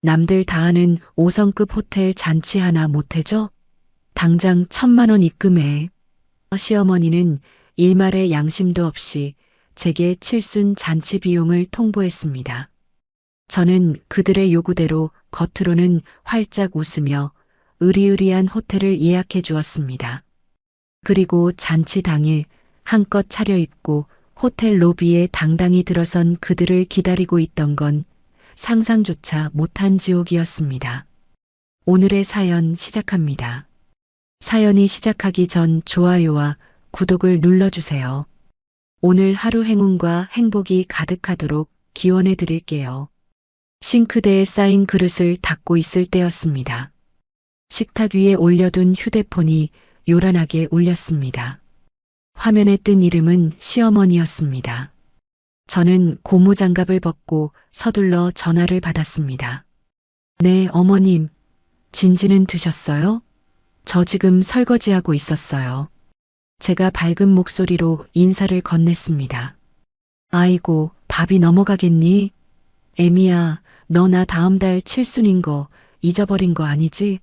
남들 다 아는 5성급 호텔 잔치 하나 못 해줘? 당장 1,000만 원 입금해. 시어머니는 일말의 양심도 없이 제게 칠순 잔치 비용을 통보했습니다. 저는 그들의 요구대로 겉으로는 활짝 웃으며 으리으리한 호텔을 예약해 주었습니다. 그리고 잔치 당일 한껏 차려입고 호텔 로비에 당당히 들어선 그들을 기다리고 있던 건 상상조차 못한 지옥이었습니다. 오늘의 사연 시작합니다. 사연이 시작하기 전 좋아요와 구독을 눌러주세요. 오늘 하루 행운과 행복이 가득하도록 기원해 드릴게요. 싱크대에 쌓인 그릇을 닦고 있을 때였습니다. 식탁 위에 올려둔 휴대폰이 요란하게 울렸습니다. 화면에 뜬 이름은 시어머니였습니다. 저는 고무장갑을 벗고 서둘러 전화를 받았습니다. 네, 어머님. 진지는 드셨어요? 저 지금 설거지하고 있었어요. 제가 밝은 목소리로 인사를 건넸습니다. 아이고, 밥이 넘어가겠니? 애미야, 너 나 다음 달 칠순인 거 잊어버린 거 아니지?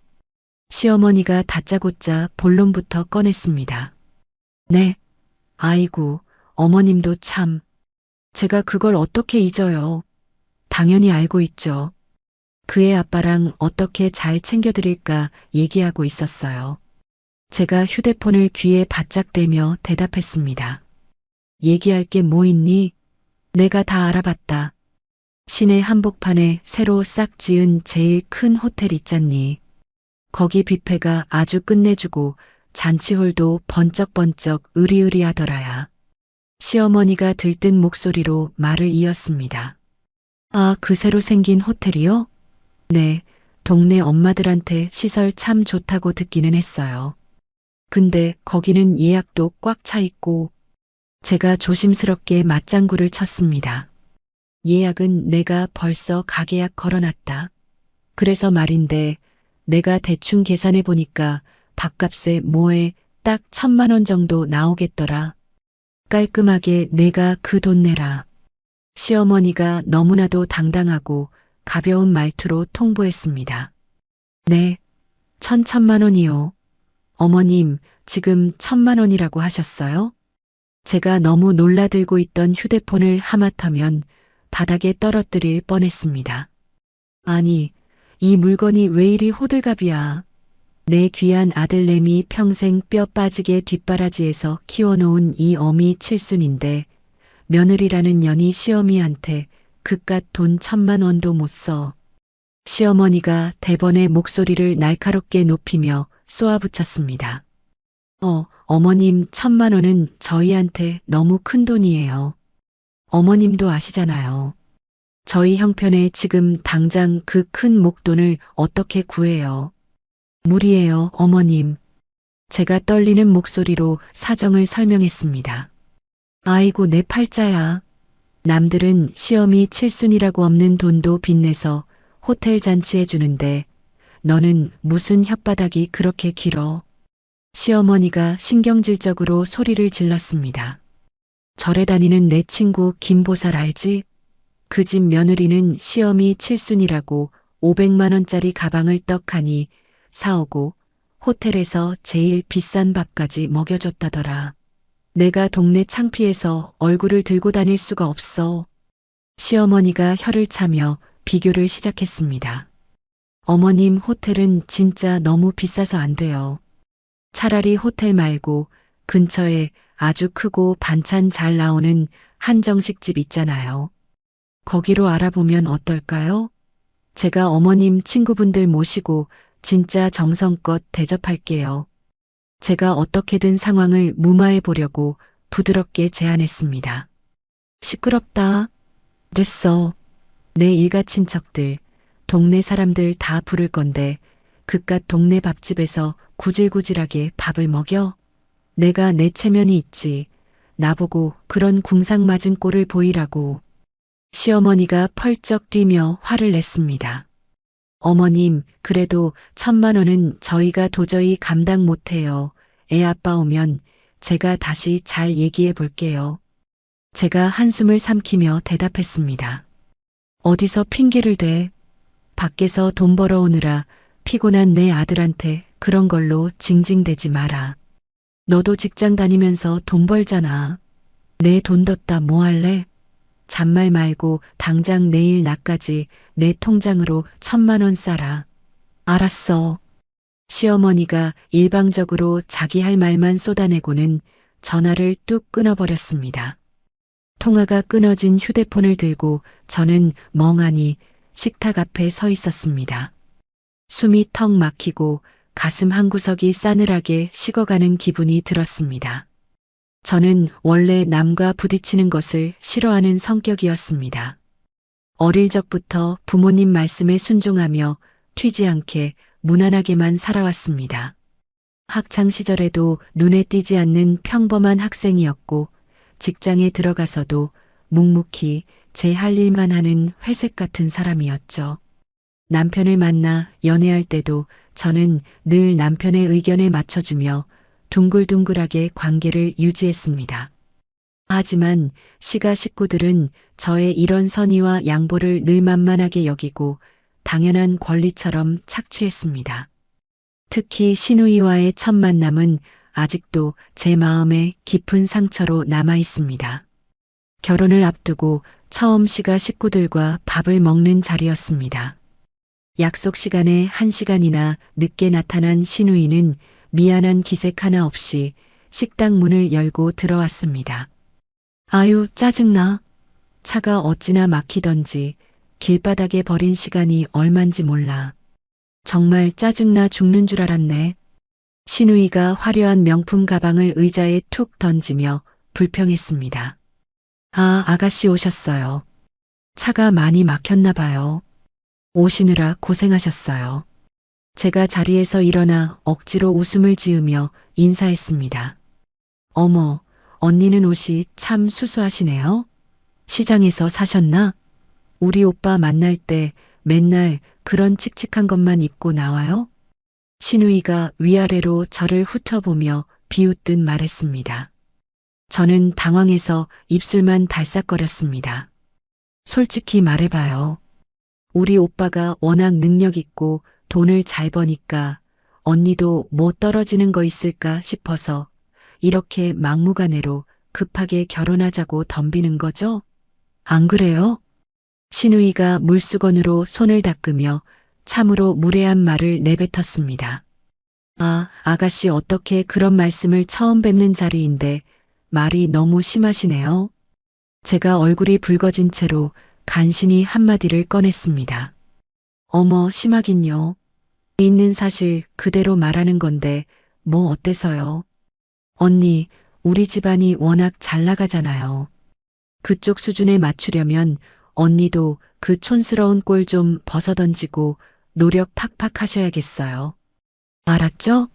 시어머니가 다짜고짜 본론부터 꺼냈습니다. 네. 아이고, 어머님도 참. 제가 그걸 어떻게 잊어요. 당연히 알고 있죠. 그의 아빠랑 어떻게 잘 챙겨드릴까 얘기하고 있었어요. 제가 휴대폰을 귀에 바짝 대며 대답했습니다. 얘기할 게 뭐 있니? 내가 다 알아봤다. 시내 한복판에 새로 싹 지은 제일 큰 호텔 있잖니. 거기 뷔페가 아주 끝내주고 잔치홀도 번쩍번쩍 으리으리하더라야. 시어머니가 들뜬 목소리로 말을 이었습니다. 아, 그 새로 생긴 호텔이요? 네, 동네 엄마들한테 시설 참 좋다고 듣기는 했어요. 근데 거기는 예약도 꽉 차 있고. 제가 조심스럽게 맞장구를 쳤습니다. 예약은 내가 벌써 가계약 걸어놨다. 그래서 말인데 내가 대충 계산해 보니까 밥값에 뭐에 딱 1,000만 원 정도 나오겠더라. 깔끔하게 내가 그 돈 내라. 시어머니가 너무나도 당당하고 가벼운 말투로 통보했습니다. 네, 1,000만 원이요. 어머님, 지금 1,000만 원이라고 하셨어요? 제가 너무 놀라들고 있던 휴대폰을 하마터면 바닥에 떨어뜨릴 뻔했습니다. 아니, 이 물건이 왜 이리 호들갑이야. 내 귀한 아들내미 평생 뼈 빠지게 뒷바라지에서 키워놓은 이 어미 칠순인데 며느리라는 년이 시어미한테 그깟 돈 1,000만 원도 못 써. 시어머니가 대번에 목소리를 날카롭게 높이며 쏘아붙였습니다. 어머님 1,000만 원은 저희한테 너무 큰 돈이에요. 어머님도 아시잖아요. 저희 형편에 지금 당장 그 큰 목돈을 어떻게 구해요. 무리예요, 어머님. 제가 떨리는 목소리로 사정을 설명했습니다. 아이고, 내 팔자야. 남들은 시어미 칠순이라고 없는 돈도 빚내서 호텔 잔치해 주는데 너는 무슨 혓바닥이 그렇게 길어. 시어머니가 신경질적으로 소리를 질렀습니다. 절에 다니는 내 친구 김보살 알지? 그 집 며느리는 시어미 칠순이라고 500만 원짜리 가방을 떡하니 사오고 호텔에서 제일 비싼 밥까지 먹여줬다더라. 내가 동네 창피해서 얼굴을 들고 다닐 수가 없어. 시어머니가 혀를 차며 비교를 시작했습니다. 어머님 호텔은 진짜 너무 비싸서 안 돼요. 차라리 호텔 말고 근처에 아주 크고 반찬 잘 나오는 한정식집 있잖아요. 거기로 알아보면 어떨까요? 제가 어머님 친구분들 모시고 진짜 정성껏 대접할게요. 제가 어떻게든 상황을 무마해 보려고 부드럽게 제안했습니다. 시끄럽다. 됐어. 내 일가 친척들, 동네 사람들 다 부를 건데 그깟 동네 밥집에서 구질구질하게 밥을 먹여? 내가 내 체면이 있지. 나보고 그런 궁상맞은 꼴을 보이라고. 시어머니가 펄쩍 뛰며 화를 냈습니다. 어머님, 그래도 1,000만 원은 저희가 도저히 감당 못해요. 애 아빠 오면 제가 다시 잘 얘기해 볼게요. 제가 한숨을 삼키며 대답했습니다. 어디서 핑계를 대? 밖에서 돈 벌어오느라 피곤한 내 아들한테 그런 걸로 징징대지 마라. 너도 직장 다니면서 돈 벌잖아. 내 돈 뒀다 뭐 할래? 잔말 말고 당장 내일 나까지 내 통장으로 1,000만 원 싸라. 알았어. 시어머니가 일방적으로 자기 할 말만 쏟아내고는 전화를 뚝 끊어버렸습니다. 통화가 끊어진 휴대폰을 들고 저는 멍하니 식탁 앞에 서 있었습니다. 숨이 턱 막히고 가슴 한구석이 싸늘하게 식어가는 기분이 들었습니다. 저는 원래 남과 부딪히는 것을 싫어하는 성격이었습니다. 어릴 적부터 부모님 말씀에 순종하며 튀지 않게 무난하게만 살아왔습니다. 학창 시절에도 눈에 띄지 않는 평범한 학생이었고 직장에 들어가서도 묵묵히 제 할 일만 하는 회색 같은 사람이었죠. 남편을 만나 연애할 때도 저는 늘 남편의 의견에 맞춰주며 둥글둥글하게 관계를 유지했습니다. 하지만 시가 식구들은 저의 이런 선의와 양보를 늘 만만하게 여기고 당연한 권리처럼 착취했습니다. 특히 신우이와의 첫 만남은 아직도 제 마음에 깊은 상처로 남아 있습니다. 결혼을 앞두고 처음 시가 식구들과 밥을 먹는 자리였습니다. 약속 시간에 1시간이나 늦게 나타난 신우이는 미안한 기색 하나 없이 식당 문을 열고 들어왔습니다. 아유, 짜증나. 차가 어찌나 막히던지 길바닥에 버린 시간이 얼만지 몰라. 정말 짜증나 죽는 줄 알았네. 신우이가 화려한 명품 가방을 의자에 툭 던지며 불평했습니다. 아, 아가씨 오셨어요. 차가 많이 막혔나 봐요. 오시느라 고생하셨어요. 제가 자리에서 일어나 억지로 웃음을 지으며 인사했습니다. 어머, 언니는 옷이 참 수수하시네요. 시장에서 사셨나? 우리 오빠 만날 때 맨날 그런 칙칙한 것만 입고 나와요? 신우이가 위아래로 저를 훑어보며 비웃듯 말했습니다. 저는 당황해서 입술만 달싹거렸습니다. 솔직히 말해봐요. 우리 오빠가 워낙 능력 있고 돈을 잘 버니까 언니도 뭐 떨어지는 거 있을까 싶어서 이렇게 막무가내로 급하게 결혼하자고 덤비는 거죠? 안 그래요? 신우이가 물수건으로 손을 닦으며 참으로 무례한 말을 내뱉었습니다. 아, 아가씨 어떻게 그런 말씀을 처음 뵙는 자리인데 말이 너무 심하시네요. 제가 얼굴이 붉어진 채로 간신히 한마디를 꺼냈습니다. 어머, 심하긴요. 있는 사실 그대로 말하는 건데 뭐 어때서요? 언니, 우리 집안이 워낙 잘 나가잖아요. 그쪽 수준에 맞추려면 언니도 그 촌스러운 꼴 좀 벗어던지고 노력 팍팍 하셔야겠어요. 알았죠?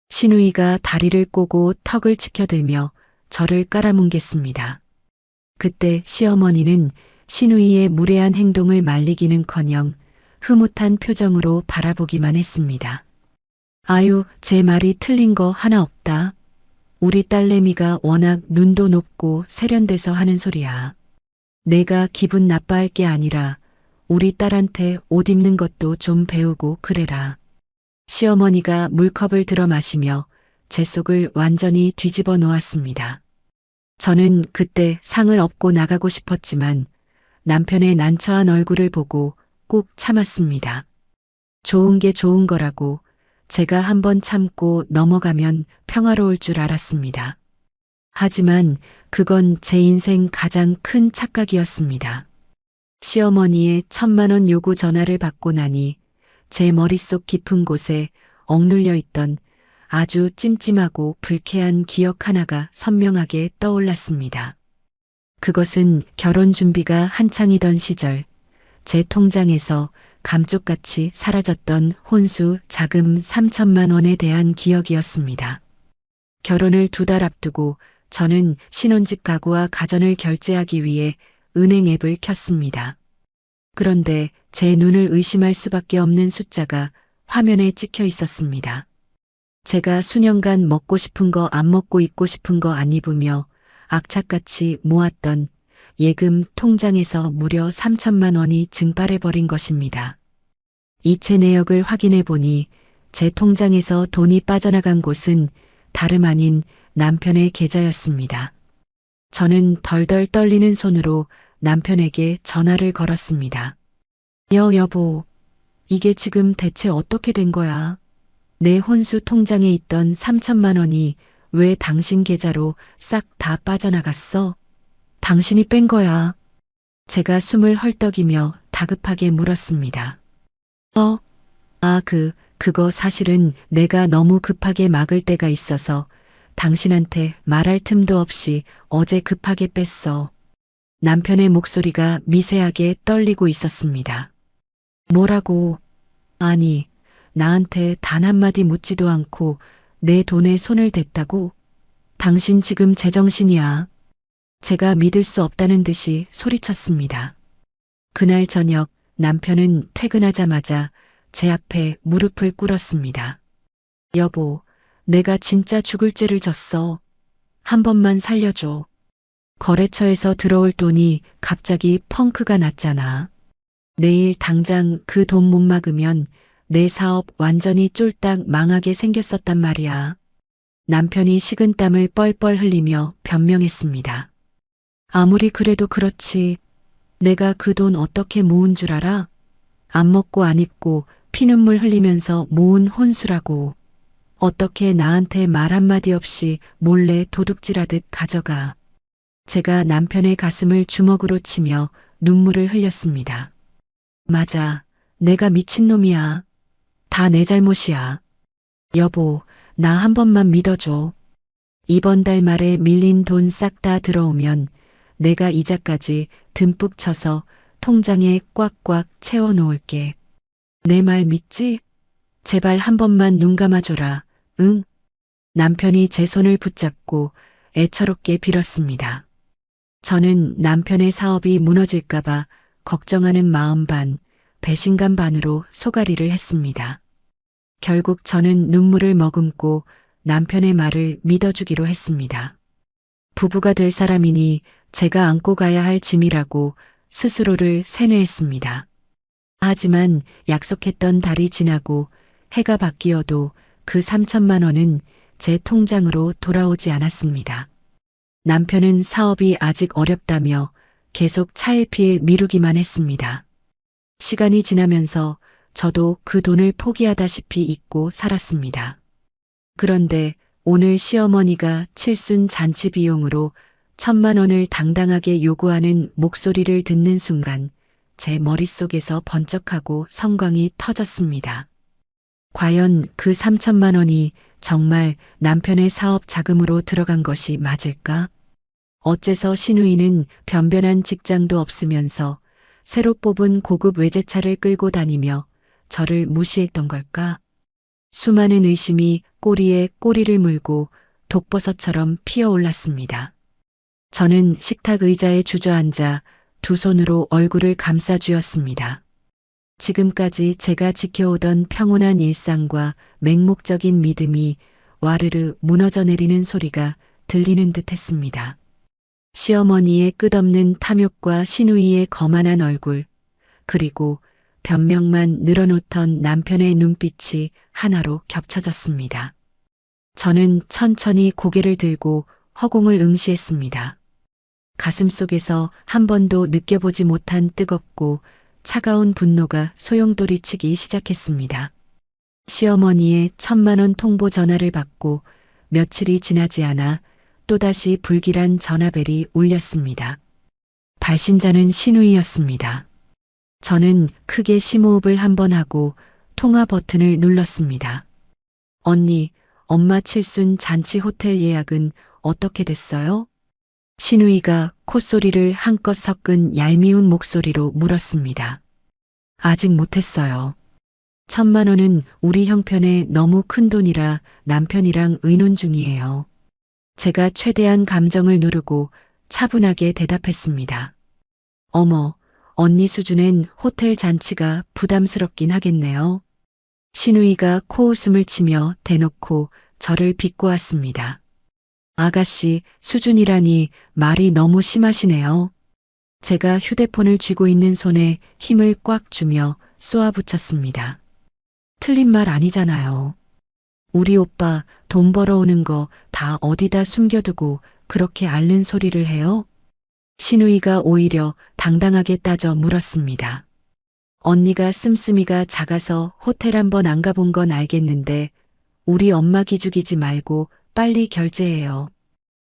신우이가 다리를 꼬고 턱을 치켜들며 저를 깔아뭉갰습니다. 그때 시어머니는 신우이의 무례한 행동을 말리기는커녕 흐뭇한 표정으로 바라보기만 했습니다. 아유, 제 말이 틀린 거 하나 없다. 우리 딸내미가 워낙 눈도 높고 세련돼서 하는 소리야. 내가 기분 나빠할 게 아니라 우리 딸한테 옷 입는 것도 좀 배우고 그래라. 시어머니가 물컵을 들어 마시며 제 속을 완전히 뒤집어 놓았습니다. 저는 그때 상을 업고 나가고 싶었지만 남편의 난처한 얼굴을 보고 꾹 참았습니다. 좋은 게 좋은 거라고 제가 한번 참고 넘어가면 평화로울 줄 알았습니다. 하지만 그건 제 인생 가장 큰 착각이었습니다. 시어머니의 1,000만 원 요구 전화를 받고 나니 제 머릿속 깊은 곳에 억눌려 있던 아주 찜찜하고 불쾌한 기억 하나가 선명하게 떠올랐습니다. 그것은 결혼 준비가 한창이던 시절 제 통장에서 감쪽같이 사라졌던 혼수 자금 3,000만 원에 대한 기억이었습니다. 결혼을 2달 앞두고 저는 신혼집 가구와 가전을 결제하기 위해 은행 앱을 켰습니다. 그런데 제 눈을 의심할 수밖에 없는 숫자가 화면에 찍혀 있었습니다. 제가 수년간 먹고 싶은 거 안 먹고 입고 싶은 거 안 입으며 악착같이 모았던 예금 통장에서 무려 3,000만 원이 증발해버린 것입니다. 이체 내역을 확인해 보니 제 통장에서 돈이 빠져나간 곳은 다름 아닌 남편의 계좌였습니다. 저는 덜덜 떨리는 손으로 남편에게 전화를 걸었습니다. 여보, 이게 지금 대체 어떻게 된 거야? 내 혼수 통장에 있던 3천만 원이 왜 당신 계좌로 싹 다 빠져나갔어? 당신이 뺀 거야. 제가 숨을 헐떡이며 다급하게 물었습니다. 그거 사실은 내가 너무 급하게 막을 때가 있어서 당신한테 말할 틈도 없이 어제 급하게 뺐어. 남편의 목소리가 미세하게 떨리고 있었습니다. 뭐라고? 아니, 나한테 단 한마디 묻지도 않고 내 돈에 손을 댔다고? 당신 지금 제정신이야. 제가 믿을 수 없다는 듯이 소리쳤습니다. 그날 저녁 남편은 퇴근하자마자 제 앞에 무릎을 꿇었습니다. 여보, 내가 진짜 죽을 죄를 졌어. 한 번만 살려줘. 거래처에서 들어올 돈이 갑자기 펑크가 났잖아. 내일 당장 그 돈 못 막으면 내 사업 완전히 쫄딱 망하게 생겼었단 말이야. 남편이 식은땀을 뻘뻘 흘리며 변명했습니다. 아무리 그래도 그렇지. 내가 그 돈 어떻게 모은 줄 알아? 안 먹고 안 입고 피눈물 흘리면서 모은 혼수라고. 어떻게 나한테 말 한마디 없이 몰래 도둑질하듯 가져가. 제가 남편의 가슴을 주먹으로 치며 눈물을 흘렸습니다. 맞아. 내가 미친놈이야. 다 내 잘못이야. 여보, 나 한 번만 믿어줘. 이번 달 말에 밀린 돈 싹 다 들어오면 내가 이자까지 듬뿍 쳐서 통장에 꽉꽉 채워 놓을게. 내 말 믿지? 제발 한 번만 눈 감아줘라. 응? 남편이 제 손을 붙잡고 애처롭게 빌었습니다. 저는 남편의 사업이 무너질까봐 걱정하는 마음 반, 배신감 반으로 소가리를 했습니다. 결국 저는 눈물을 머금고 남편의 말을 믿어주기로 했습니다. 부부가 될 사람이니 제가 안고 가야 할 짐이라고 스스로를 세뇌했습니다. 하지만 약속했던 달이 지나고 해가 바뀌어도 그 3천만 원은 제 통장으로 돌아오지 않았습니다. 남편은 사업이 아직 어렵다며 계속 차일피일 미루기만 했습니다. 시간이 지나면서 저도 그 돈을 포기하다시피 잊고 살았습니다. 그런데 오늘 시어머니가 칠순 잔치 비용으로 1,000만 원을 당당하게 요구하는 목소리를 듣는 순간 제 머릿속에서 번쩍하고 성광이 터졌습니다. 과연 그 3천만 원이 정말 남편의 사업 자금으로 들어간 것이 맞을까? 어째서 신우이는 변변한 직장도 없으면서 새로 뽑은 고급 외제차를 끌고 다니며 저를 무시했던 걸까? 수많은 의심이 꼬리에 꼬리를 물고 독버섯처럼 피어올랐습니다. 저는 식탁 의자에 주저앉아 두 손으로 얼굴을 감싸 쥐었습니다. 지금까지 제가 지켜오던 평온한 일상과 맹목적인 믿음이 와르르 무너져 내리는 소리가 들리는 듯 했습니다. 시어머니의 끝없는 탐욕과 시누이의 거만한 얼굴, 그리고 변명만 늘어놓던 남편의 눈빛이 하나로 겹쳐졌습니다. 저는 천천히 고개를 들고 허공을 응시했습니다. 가슴속에서 한 번도 느껴보지 못한 뜨겁고 차가운 분노가 소용돌이치기 시작했습니다. 시어머니의 1,000만 원 통보 전화를 받고 며칠이 지나지 않아 또다시 불길한 전화벨이 울렸습니다. 발신자는 신우이였습니다. 저는 크게 심호흡을 한번 하고 통화 버튼을 눌렀습니다. 언니, 엄마 칠순 잔치 호텔 예약은 어떻게 됐어요? 신우이가 콧소리를 한껏 섞은 얄미운 목소리로 물었습니다. 아직 못했어요. 1,000만 원은 우리 형편에 너무 큰 돈이라 남편이랑 의논 중이에요. 제가 최대한 감정을 누르고 차분하게 대답했습니다. 어머, 언니 수준엔 호텔 잔치가 부담스럽긴 하겠네요. 신우이가 코웃음을 치며 대놓고 저를 비꼬았습니다. 아가씨, 수준이라니 말이 너무 심하시네요. 제가 휴대폰을 쥐고 있는 손에 힘을 꽉 주며 쏘아붙였습니다. 틀린 말 아니잖아요. 우리 오빠 돈 벌어오는 거 다 어디다 숨겨두고 그렇게 앓는 소리를 해요? 신우이가 오히려 당당하게 따져 물었습니다. 언니가 씀씀이가 작아서 호텔 한번 안 가본 건 알겠는데 우리 엄마 기죽이지 말고 빨리 결제해요.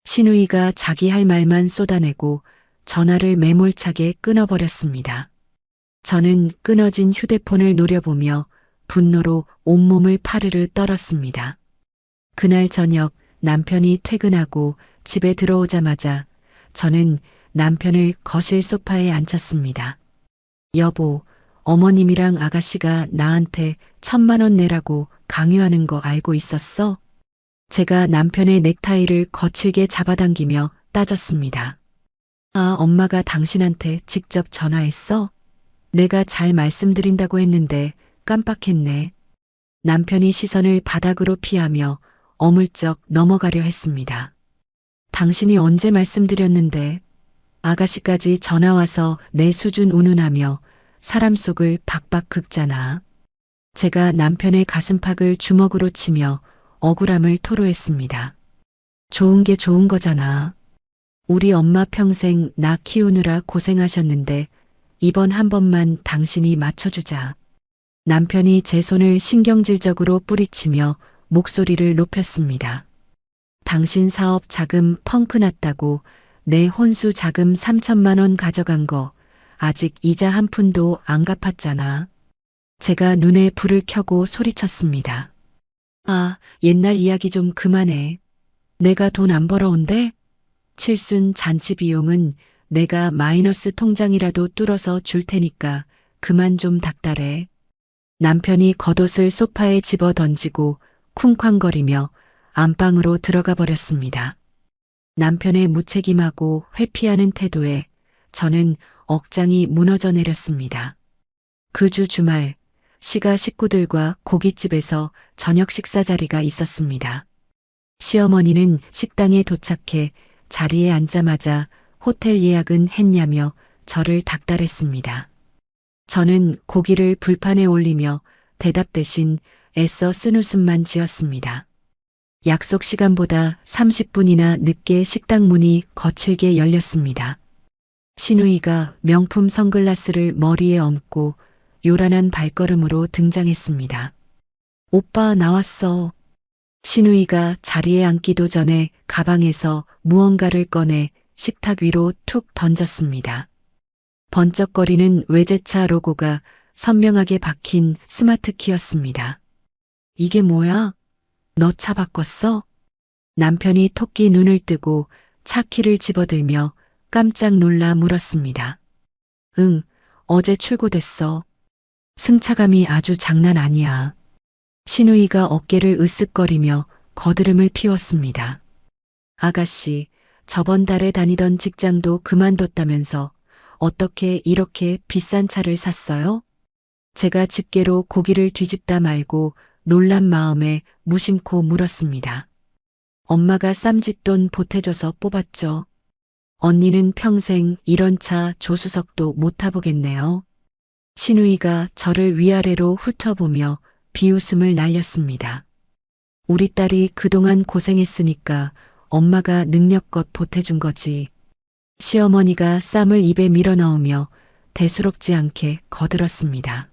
신우이가 자기 할 말만 쏟아내고 전화를 매몰차게 끊어버렸습니다. 저는 끊어진 휴대폰을 노려보며 분노로 온몸을 파르르 떨었습니다. 그날 저녁 남편이 퇴근하고 집에 들어오자마자 저는 남편을 거실 소파에 앉혔습니다. 여보, 어머님이랑 아가씨가 나한테 1,000만 원 내라고 강요하는 거 알고 있었어? 제가 남편의 넥타이를 거칠게 잡아당기며 따졌습니다. 아, 엄마가 당신한테 직접 전화했어? 내가 잘 말씀드린다고 했는데 깜빡했네. 남편이 시선을 바닥으로 피하며 어물쩍 넘어가려 했습니다. 당신이 언제 말씀드렸는데 아가씨까지 전화와서 내 수준 운운하며 사람 속을 박박 긁잖아. 제가 남편의 가슴팍을 주먹으로 치며 억울함을 토로했습니다. 좋은 게 좋은 거잖아. 우리 엄마 평생 나 키우느라 고생하셨는데 이번 한 번만 당신이 맞춰주자. 남편이 제 손을 신경질적으로 뿌리치며 목소리를 높였습니다. 당신 사업 자금 펑크 났다고 내 혼수 자금 3,000만 원 가져간 거 아직 이자 한 푼도 안 갚았잖아. 제가 눈에 불을 켜고 소리쳤습니다. 아, 옛날 이야기 좀 그만해. 내가 돈 안 벌어온대? 칠순 잔치 비용은 내가 마이너스 통장이라도 뚫어서 줄 테니까 그만 좀 닥달해. 남편이 겉옷을 소파에 집어 던지고 쿵쾅거리며 안방으로 들어가 버렸습니다. 남편의 무책임하고 회피하는 태도에 저는 억장이 무너져 내렸습니다. 그 주 주말 시가 식구들과 고깃집에서 저녁 식사 자리가 있었습니다. 시어머니는 식당에 도착해 자리에 앉자마자 호텔 예약은 했냐며 저를 닥달했습니다. 저는 고기를 불판에 올리며 대답 대신 애써 쓴웃음만 지었습니다. 약속 시간보다 30분이나 늦게 식당 문이 거칠게 열렸습니다. 신우이가 명품 선글라스를 머리에 얹고 요란한 발걸음으로 등장했습니다. 오빠 나왔어. 신우이가 자리에 앉기도 전에 가방에서 무언가를 꺼내 식탁 위로 툭 던졌습니다. 번쩍거리는 외제차 로고가 선명하게 박힌 스마트 키였습니다. 이게 뭐야? 너 차 바꿨어? 남편이 토끼 눈을 뜨고 차 키를 집어들며 깜짝 놀라 물었습니다. 응, 어제 출고됐어. 승차감이 아주 장난 아니야. 신우이가 어깨를 으쓱거리며 거드름을 피웠습니다. 아가씨, 저번 달에 다니던 직장도 그만뒀다면서 어떻게 이렇게 비싼 차를 샀어요? 제가 집게로 고기를 뒤집다 말고 놀란 마음에 무심코 물었습니다. 엄마가 쌈짓돈 보태줘서 뽑았죠. 언니는 평생 이런 차 조수석도 못 타보겠네요. 신우이가 저를 위아래로 훑어보며 비웃음을 날렸습니다. 우리 딸이 그동안 고생했으니까 엄마가 능력껏 보태준 거지. 시어머니가 쌈을 입에 밀어넣으며 대수롭지 않게 거들었습니다.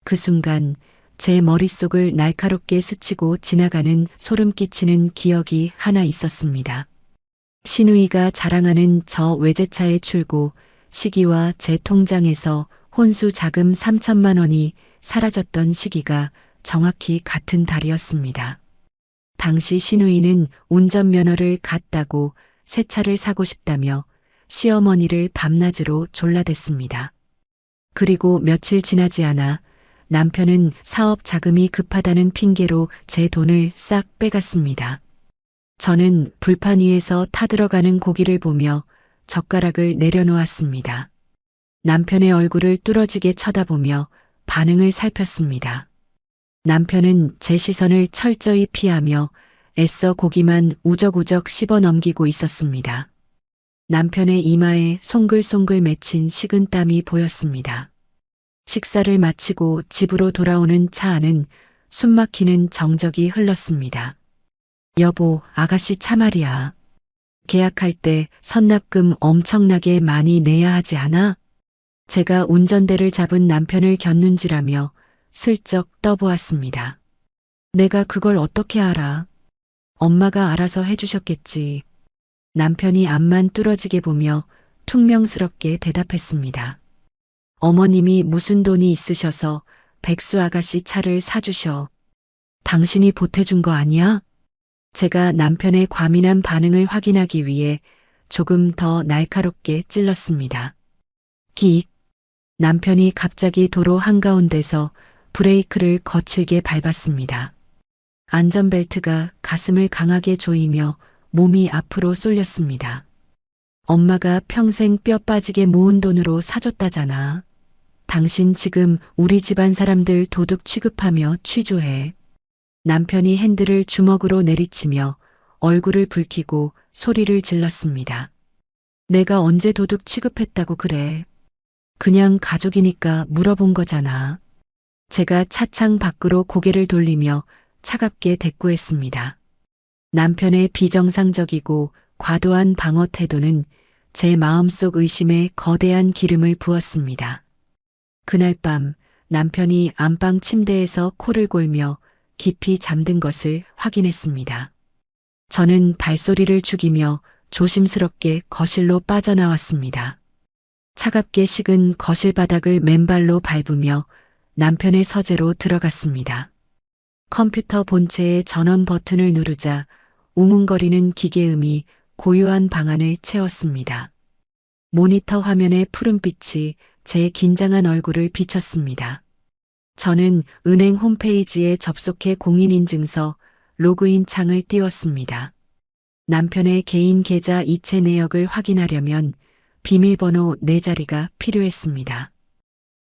그 순간 제 머릿속을 날카롭게 스치고 지나가는 소름 끼치는 기억이 하나 있었습니다. 신우이가 자랑하는 저 외제차의 출고 시기와 제 통장에서 혼수 자금 3,000만 원이 사라졌던 시기가 정확히 같은 달이었습니다. 당시 신우이는 운전면허를 갓 따고 새 차를 사고 싶다며 시어머니를 밤낮으로 졸라댔습니다. 그리고 며칠 지나지 않아 남편은 사업 자금이 급하다는 핑계로 제 돈을 싹 빼갔습니다. 저는 불판 위에서 타들어가는 고기를 보며 젓가락을 내려놓았습니다. 남편의 얼굴을 뚫어지게 쳐다보며 반응을 살폈습니다. 남편은 제 시선을 철저히 피하며 애써 고기만 우적우적 씹어 넘기고 있었습니다. 남편의 이마에 송글송글 맺힌 식은땀이 보였습니다. 식사를 마치고 집으로 돌아오는 차 안은 숨막히는 정적이 흘렀습니다. 여보, 아가씨 차 말이야. 계약할 때 선납금 엄청나게 많이 내야 하지 않아? 제가 운전대를 잡은 남편을 곁눈질하며 슬쩍 떠보았습니다. 내가 그걸 어떻게 알아? 엄마가 알아서 해주셨겠지. 남편이 앞만 뚫어지게 보며 퉁명스럽게 대답했습니다. 어머님이 무슨 돈이 있으셔서 백수 아가씨 차를 사주셔. 당신이 보태준 거 아니야? 제가 남편의 과민한 반응을 확인하기 위해 조금 더 날카롭게 찔렀습니다. 기익. 남편이 갑자기 도로 한가운데서 브레이크를 거칠게 밟았습니다. 안전벨트가 가슴을 강하게 조이며 몸이 앞으로 쏠렸습니다. 엄마가 평생 뼈 빠지게 모은 돈으로 사줬다잖아. 당신 지금 우리 집안 사람들 도둑 취급하며 취조해. 남편이 핸들을 주먹으로 내리치며 얼굴을 붉히고 소리를 질렀습니다. 내가 언제 도둑 취급했다고 그래. 그냥 가족이니까 물어본 거잖아. 제가 차창 밖으로 고개를 돌리며 차갑게 대꾸했습니다. 남편의 비정상적이고 과도한 방어 태도는 제 마음속 의심에 거대한 기름을 부었습니다. 그날 밤 남편이 안방 침대에서 코를 골며 깊이 잠든 것을 확인했습니다. 저는 발소리를 죽이며 조심스럽게 거실로 빠져나왔습니다. 차갑게 식은 거실 바닥을 맨발로 밟으며 남편의 서재로 들어갔습니다. 컴퓨터 본체의 전원 버튼을 누르자 우문거리는 기계음이 고요한 방안을 채웠습니다. 모니터 화면의 푸른빛이 제 긴장한 얼굴을 비쳤습니다. 저는 은행 홈페이지에 접속해 공인인증서 로그인 창을 띄웠습니다. 남편의 개인 계좌 이체 내역을 확인하려면 비밀번호 4자리가 필요했습니다.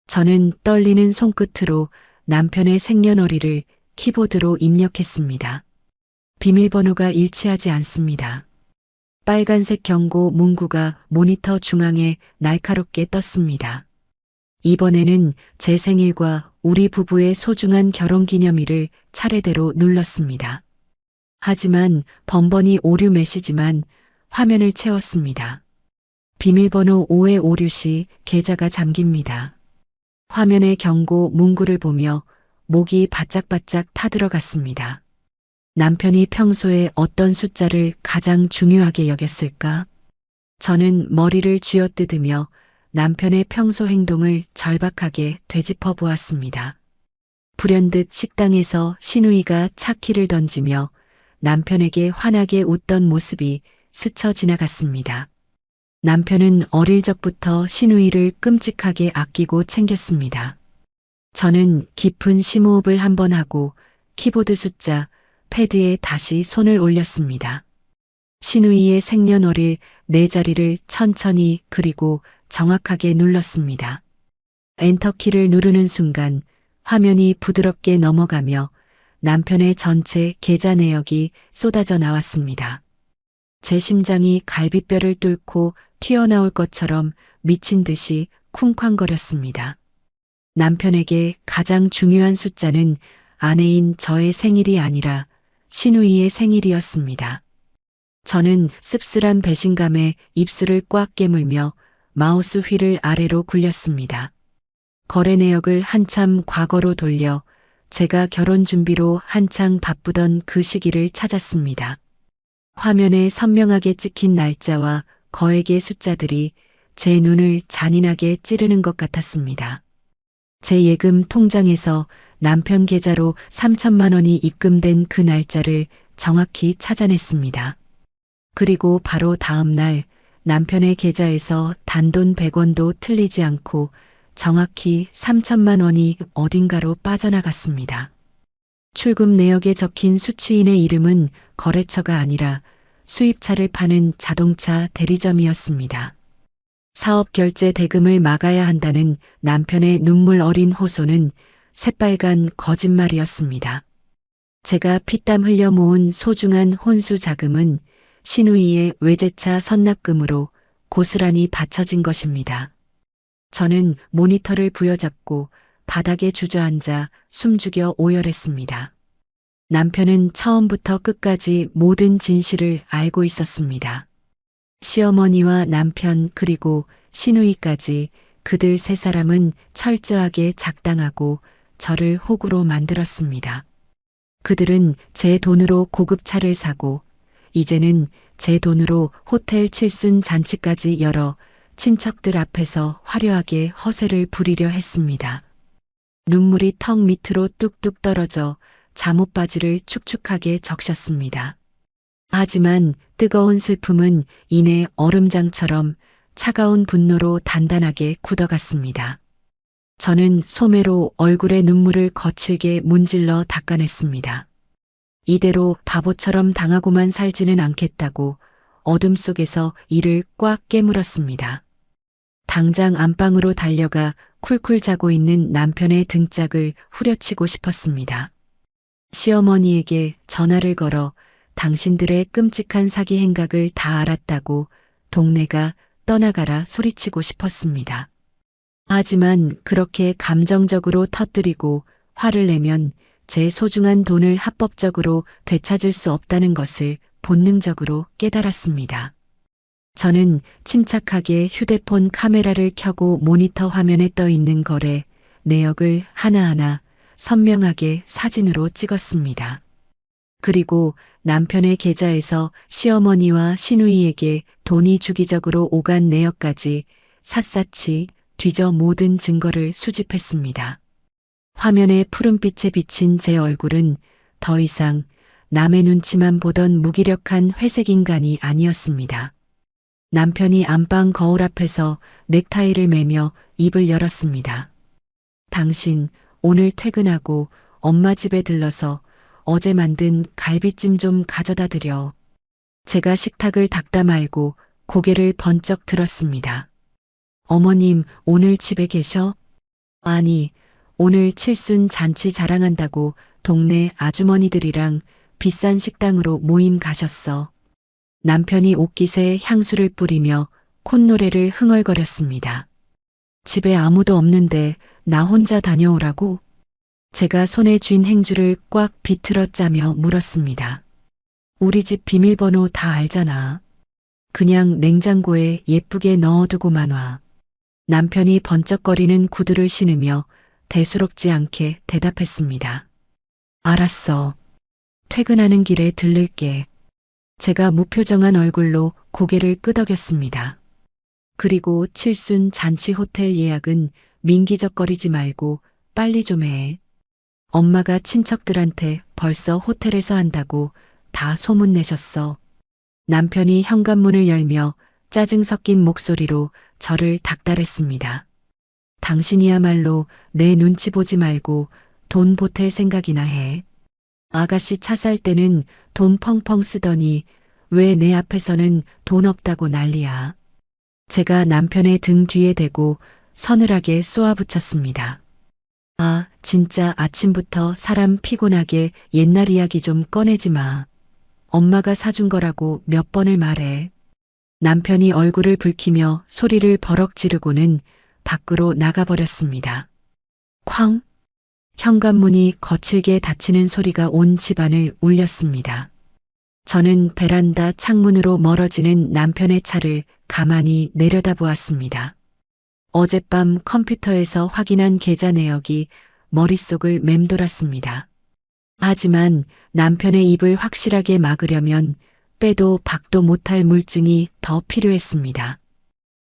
저는 떨리는 손끝으로 남편의 생년월일을 키보드로 입력했습니다. 비밀번호가 일치하지 않습니다. 빨간색 경고 문구가 모니터 중앙에 날카롭게 떴습니다. 이번에는 제 생일과 우리 부부의 소중한 결혼기념일을 차례대로 눌렀습니다. 하지만 번번이 오류 메시지만 화면을 채웠습니다. 비밀번호 5의 오류 시 계좌가 잠깁니다. 화면의 경고 문구를 보며 목이 바짝바짝 타들어갔습니다. 남편이 평소에 어떤 숫자를 가장 중요하게 여겼을까? 저는 머리를 쥐어뜯으며 남편의 평소 행동을 절박하게 되짚어 보았습니다. 불현듯 식당에서 시누이가 차키를 던지며 남편에게 환하게 웃던 모습이 스쳐 지나갔습니다. 남편은 어릴 적부터 시누이를 끔찍하게 아끼고 챙겼습니다. 저는 깊은 심호흡을 한번 하고 키보드 숫자 패드에 다시 손을 올렸습니다. 시누이의 생년월일 4자리를 천천히 그리고 정확하게 눌렀습니다. 엔터키를 누르는 순간 화면이 부드럽게 넘어가며 남편의 전체 계좌 내역이 쏟아져 나왔습니다. 제 심장이 갈비뼈를 뚫고 튀어나올 것처럼 미친 듯이 쿵쾅거렸습니다. 남편에게 가장 중요한 숫자는 아내인 저의 생일이 아니라 시누이의 생일이었습니다. 저는 씁쓸한 배신감에 입술을 꽉 깨물며 마우스 휠을 아래로 굴렸습니다. 거래 내역을 한참 과거로 돌려 제가 결혼 준비로 한창 바쁘던 그 시기를 찾았습니다. 화면에 선명하게 찍힌 날짜와 거액의 숫자들이 제 눈을 잔인하게 찌르는 것 같았습니다. 제 예금 통장에서 남편 계좌로 3천만 원이 입금된 그 날짜를 정확히 찾아냈습니다. 그리고 바로 다음 날 남편의 계좌에서 단돈 100원도 틀리지 않고 정확히 3천만 원이 어딘가로 빠져나갔습니다. 출금 내역에 적힌 수취인의 이름은 거래처가 아니라 수입차를 파는 자동차 대리점이었습니다. 사업 결제 대금을 막아야 한다는 남편의 눈물 어린 호소는 새빨간 거짓말이었습니다. 제가 피땀 흘려 모은 소중한 혼수 자금은 시누이의 외제차 선납금으로 고스란히 받쳐진 것입니다. 저는 모니터를 부여잡고 바닥에 주저앉아 숨죽여 오열했습니다. 남편은 처음부터 끝까지 모든 진실을 알고 있었습니다. 시어머니와 남편 그리고 시누이까지 그들 세 사람은 철저하게 작당하고 저를 호구로 만들었습니다. 그들은 제 돈으로 고급 차를 사고 이제는 제 돈으로 호텔 칠순 잔치까지 열어 친척들 앞에서 화려하게 허세를 부리려 했습니다. 눈물이 턱 밑으로 뚝뚝 떨어져 잠옷바지를 축축하게 적셨습니다. 하지만 뜨거운 슬픔은 이내 얼음장처럼 차가운 분노로 단단하게 굳어갔습니다. 저는 소매로 얼굴에 눈물을 거칠게 문질러 닦아냈습니다. 이대로 바보처럼 당하고만 살지는 않겠다고 어둠 속에서 이를 꽉 깨물었습니다. 당장 안방으로 달려가 쿨쿨 자고 있는 남편의 등짝을 후려치고 싶었습니다. 시어머니에게 전화를 걸어 당신들의 끔찍한 사기 행각을 다 알았다고 동네가 떠나가라 소리치고 싶었습니다. 하지만 그렇게 감정적으로 터뜨리고 화를 내면 제 소중한 돈을 합법적으로 되찾을 수 없다는 것을 본능적으로 깨달았습니다. 저는 침착하게 휴대폰 카메라를 켜고 모니터 화면에 떠 있는 거래 내역을 하나하나 선명하게 사진으로 찍었습니다. 그리고 남편의 계좌에서 시어머니와 시누이에게 돈이 주기적으로 오간 내역까지 샅샅이 뒤져 모든 증거를 수집했습니다. 화면의 푸른빛에 비친 제 얼굴은 더 이상 남의 눈치만 보던 무기력한 회색 인간이 아니었습니다. 남편이 안방 거울 앞에서 넥타이를 매며 입을 열었습니다. 당신 오늘 퇴근하고 엄마 집에 들러서 어제 만든 갈비찜 좀 가져다 드려. 제가 식탁을 닦다 말고 고개를 번쩍 들었습니다. 어머님 오늘 집에 계셔? 아니, 오늘 칠순 잔치 자랑한다고 동네 아주머니들이랑 비싼 식당으로 모임 가셨어. 남편이 옷깃에 향수를 뿌리며 콧노래를 흥얼거렸습니다. 집에 아무도 없는데 나 혼자 다녀오라고? 제가 손에 쥔 행주를 꽉 비틀어 짜며 물었습니다. 우리 집 비밀번호 다 알잖아. 그냥 냉장고에 예쁘게 넣어두고만 와. 남편이 번쩍거리는 구두를 신으며 대수롭지 않게 대답했습니다. 알았어. 퇴근하는 길에 들를게. 제가 무표정한 얼굴로 고개를 끄덕였습니다. 그리고 칠순 잔치 호텔 예약은 민기적거리지 말고 빨리 좀 해. 엄마가 친척들한테 벌써 호텔에서 한다고 다 소문내셨어. 남편이 현관문을 열며 짜증 섞인 목소리로 저를 닥달했습니다. 당신이야말로 내 눈치 보지 말고 돈 보탤 생각이나 해. 아가씨 차 살 때는 돈 펑펑 쓰더니 왜 내 앞에서는 돈 없다고 난리야. 제가 남편의 등 뒤에 대고 서늘하게 쏘아붙였습니다. 아, 진짜 아침부터 사람 피곤하게 옛날 이야기 좀 꺼내지 마. 엄마가 사준 거라고 몇 번을 말해. 남편이 얼굴을 붉히며 소리를 버럭 지르고는 밖으로 나가버렸습니다. 쾅! 현관문이 거칠게 닫히는 소리가 온 집안을 울렸습니다. 저는 베란다 창문으로 멀어지는 남편의 차를 가만히 내려다보았습니다. 어젯밤 컴퓨터에서 확인한 계좌 내역이 머릿속을 맴돌았습니다. 하지만 남편의 입을 확실하게 막으려면 빼도 박도 못할 물증이 더 필요했습니다.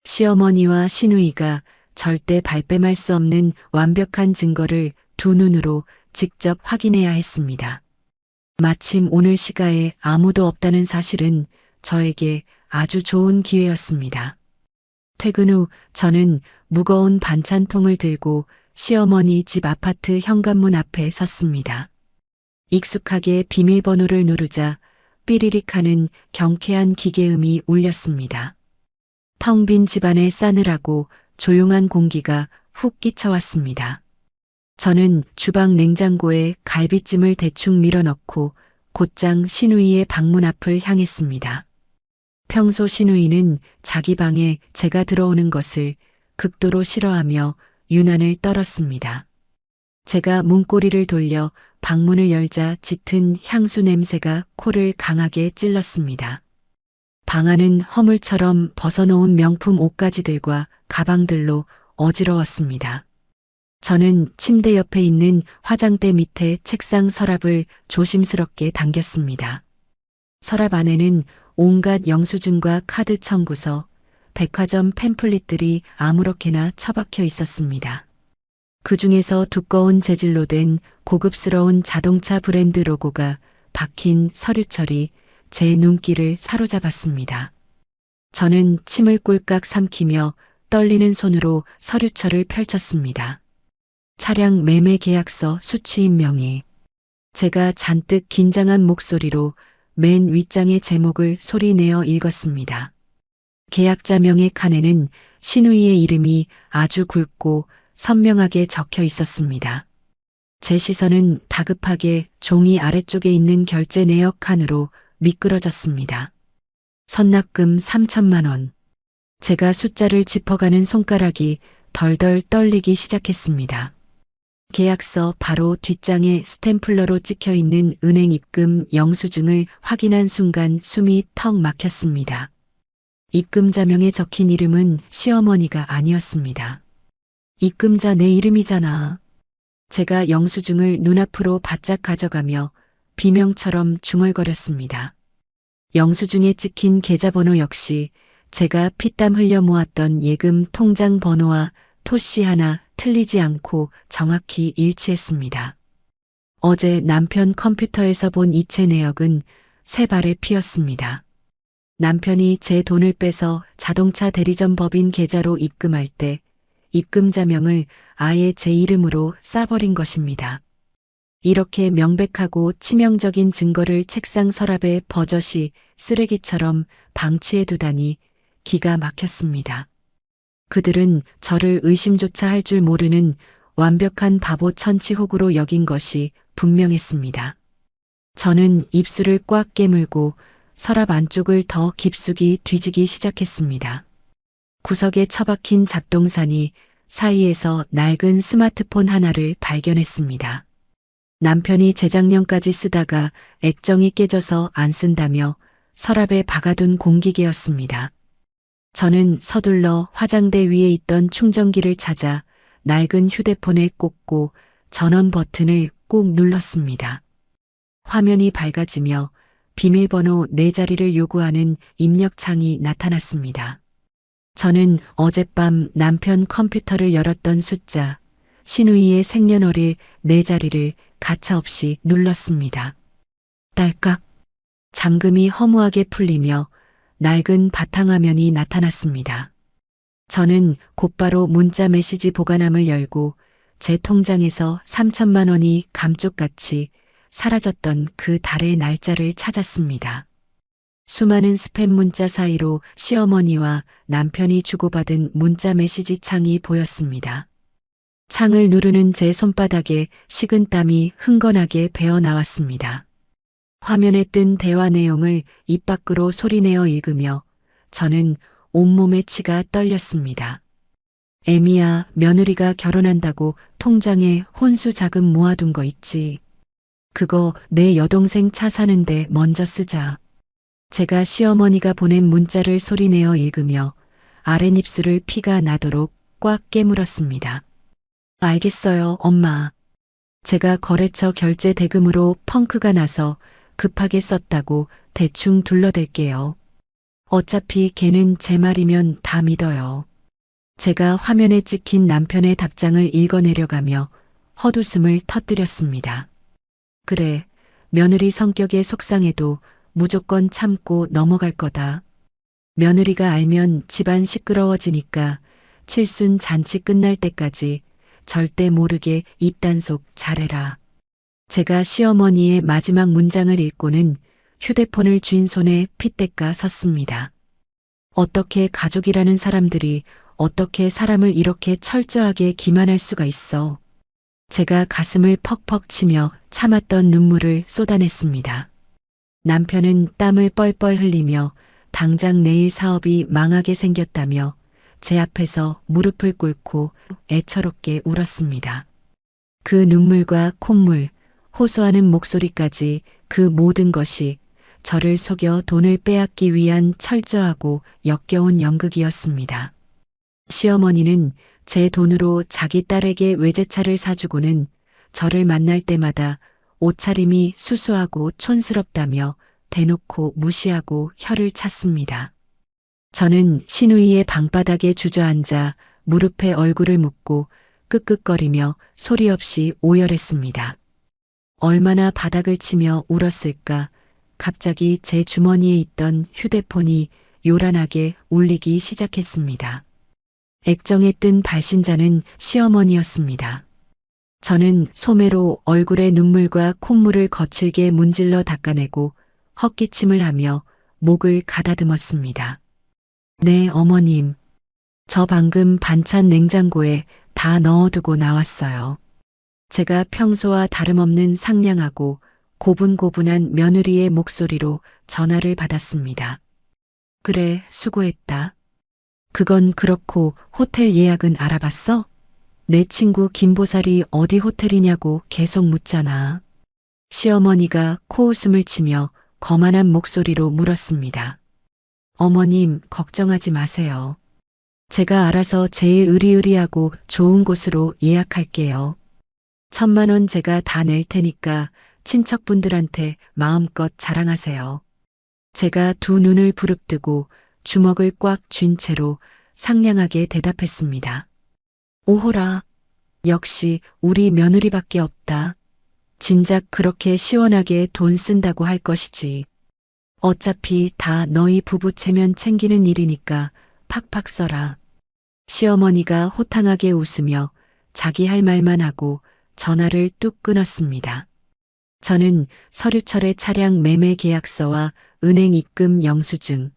시어머니와 시누이가 절대 발뺌할 수 없는 완벽한 증거를 두 눈으로 직접 확인해야 했습니다. 마침 오늘 시가에 아무도 없다는 사실은 저에게 아주 좋은 기회였습니다. 퇴근 후 저는 무거운 반찬통을 들고 시어머니 집 아파트 현관문 앞에 섰습니다. 익숙하게 비밀번호를 누르자 삐리릭 하는 경쾌한 기계음이 울렸습니다. 텅 빈 집안에 싸늘하고 조용한 공기가 훅 끼쳐왔습니다. 저는 주방 냉장고에 갈비찜을 대충 밀어넣고 곧장 시누이의 방문 앞을 향했습니다. 평소 시누이는 자기 방에 제가 들어오는 것을 극도로 싫어하며 유난을 떨었습니다. 제가 문고리를 돌려 방문을 열자 짙은 향수 냄새가 코를 강하게 찔렀습니다. 방 안은 허물처럼 벗어놓은 명품 옷가지들과 가방들로 어지러웠습니다. 저는 침대 옆에 있는 화장대 밑에 책상 서랍을 조심스럽게 당겼습니다. 서랍 안에는 온갖 영수증과 카드 청구서, 백화점 팸플릿들이 아무렇게나 처박혀 있었습니다. 그 중에서 두꺼운 재질로 된 고급스러운 자동차 브랜드 로고가 박힌 서류철이 제 눈길을 사로잡았습니다. 저는 침을 꼴깍 삼키며 떨리는 손으로 서류철을 펼쳤습니다. 차량 매매 계약서 수취인 명의. 제가 잔뜩 긴장한 목소리로 맨 윗장의 제목을 소리내어 읽었습니다. 계약자 명의 칸에는 신우이의 이름이 아주 굵고 선명하게 적혀 있었습니다. 제 시선은 다급하게 종이 아래쪽에 있는 결제 내역 칸으로 미끄러졌습니다. 선납금 3천만 원. 제가 숫자를 짚어가는 손가락이 덜덜 떨리기 시작했습니다. 계약서 바로 뒷장에 스탬플러로 찍혀 있는 은행 입금 영수증을 확인한 순간 숨이 턱 막혔습니다. 입금자명에 적힌 이름은 시어머니가 아니었습니다. 입금자 내 이름이잖아. 제가 영수증을 눈앞으로 바짝 가져가며 비명처럼 중얼거렸습니다. 영수증에 찍힌 계좌번호 역시 제가 피땀 흘려 모았던 예금 통장 번호와 토씨 하나 틀리지 않고 정확히 일치했습니다. 어제 남편 컴퓨터에서 본 이체 내역은 새 발에 피었습니다. 남편이 제 돈을 빼서 자동차 대리점 법인 계좌로 입금할 때 입금자명을 아예 제 이름으로 싸버린 것입니다. 이렇게 명백하고 치명적인 증거를 책상 서랍에 버젓이 쓰레기처럼 방치해 두다니 기가 막혔습니다. 그들은 저를 의심조차 할 줄 모르는 완벽한 바보 천치호구로 여긴 것이 분명했습니다. 저는 입술을 꽉 깨물고 서랍 안쪽을 더 깊숙이 뒤지기 시작했습니다. 구석에 처박힌 잡동사니 사이에서 낡은 스마트폰 하나를 발견했습니다. 남편이 재작년까지 쓰다가 액정이 깨져서 안 쓴다며 서랍에 박아둔 공기계였습니다. 저는 서둘러 화장대 위에 있던 충전기를 찾아 낡은 휴대폰에 꽂고 전원 버튼을 꾹 눌렀습니다. 화면이 밝아지며 비밀번호 4자리를 요구하는 입력창이 나타났습니다. 저는 어젯밤 남편 컴퓨터를 열었던 숫자, 신우이의 생년월일 4자리를 가차없이 눌렀습니다. 딸깍. 잠금이 허무하게 풀리며 낡은 바탕화면이 나타났습니다. 저는 곧바로 문자 메시지 보관함을 열고 제 통장에서 3천만 원이 감쪽같이 사라졌던 그 달의 날짜를 찾았습니다. 수많은 스팸 문자 사이로 시어머니와 남편이 주고받은 문자 메시지 창이 보였습니다. 창을 누르는 제 손바닥에 식은땀이 흥건하게 배어 나왔습니다. 화면에 뜬 대화 내용을 입 밖으로 소리내어 읽으며 저는 온몸의 치가 떨렸습니다. 애미야, 며느리가 결혼한다고 통장에 혼수 자금 모아둔 거 있지. 그거 내 여동생 차 사는데 먼저 쓰자. 제가 시어머니가 보낸 문자를 소리내어 읽으며 아랫입술을 피가 나도록 꽉 깨물었습니다. 알겠어요, 엄마. 제가 거래처 결제 대금으로 펑크가 나서 급하게 썼다고 대충 둘러댈게요. 어차피 걔는 제 말이면 다 믿어요. 제가 화면에 찍힌 남편의 답장을 읽어내려가며 헛웃음을 터뜨렸습니다. 그래, 며느리 성격에 속상해도 무조건 참고 넘어갈 거다. 며느리가 알면 집안 시끄러워지니까 칠순 잔치 끝날 때까지 절대 모르게 입단속 잘해라. 제가 시어머니의 마지막 문장을 읽고는 휴대폰을 쥔 손에 핏대가 섰습니다. 어떻게 가족이라는 사람들이 어떻게 사람을 이렇게 철저하게 기만할 수가 있어. 제가 가슴을 퍽퍽 치며 참았던 눈물을 쏟아냈습니다. 남편은 땀을 뻘뻘 흘리며 당장 내일 사업이 망하게 생겼다며 제 앞에서 무릎을 꿇고 애처롭게 울었습니다. 그 눈물과 콧물, 호소하는 목소리까지 그 모든 것이 저를 속여 돈을 빼앗기 위한 철저하고 역겨운 연극이었습니다. 시어머니는 제 돈으로 자기 딸에게 외제차를 사주고는 저를 만날 때마다 옷차림이 수수하고 촌스럽다며 대놓고 무시하고 혀를 찼습니다. 저는 시누이의 방바닥에 주저앉아 무릎에 얼굴을 묻고 끄끄거리며 소리 없이 오열했습니다. 얼마나 바닥을 치며 울었을까. 갑자기 제 주머니에 있던 휴대폰이 요란하게 울리기 시작했습니다. 액정에 뜬 발신자는 시어머니였습니다. 저는 소매로 얼굴에 눈물과 콧물을 거칠게 문질러 닦아내고 헛기침을 하며 목을 가다듬었습니다. 네, 어머님. 저 방금 반찬 냉장고에 다 넣어두고 나왔어요. 제가 평소와 다름없는 상냥하고 고분고분한 며느리의 목소리로 전화를 받았습니다. 그래, 수고했다. 그건 그렇고 호텔 예약은 알아봤어? 내 친구 김보살이 어디 호텔이냐고 계속 묻잖아. 시어머니가 코웃음을 치며 거만한 목소리로 물었습니다. 어머님, 걱정하지 마세요. 제가 알아서 제일 으리으리하고 좋은 곳으로 예약할게요. 1,000만 원 제가 다 낼 테니까 친척분들한테 마음껏 자랑하세요. 제가 두 눈을 부릅뜨고 주먹을 꽉 쥔 채로 상냥하게 대답했습니다. 오호라, 역시 우리 며느리밖에 없다. 진작 그렇게 시원하게 돈 쓴다고 할 것이지. 어차피 다 너희 부부 체면 챙기는 일이니까 팍팍 써라. 시어머니가 호탕하게 웃으며 자기 할 말만 하고 전화를 뚝 끊었습니다. 저는 서류철의 차량 매매 계약서와 은행 입금 영수증,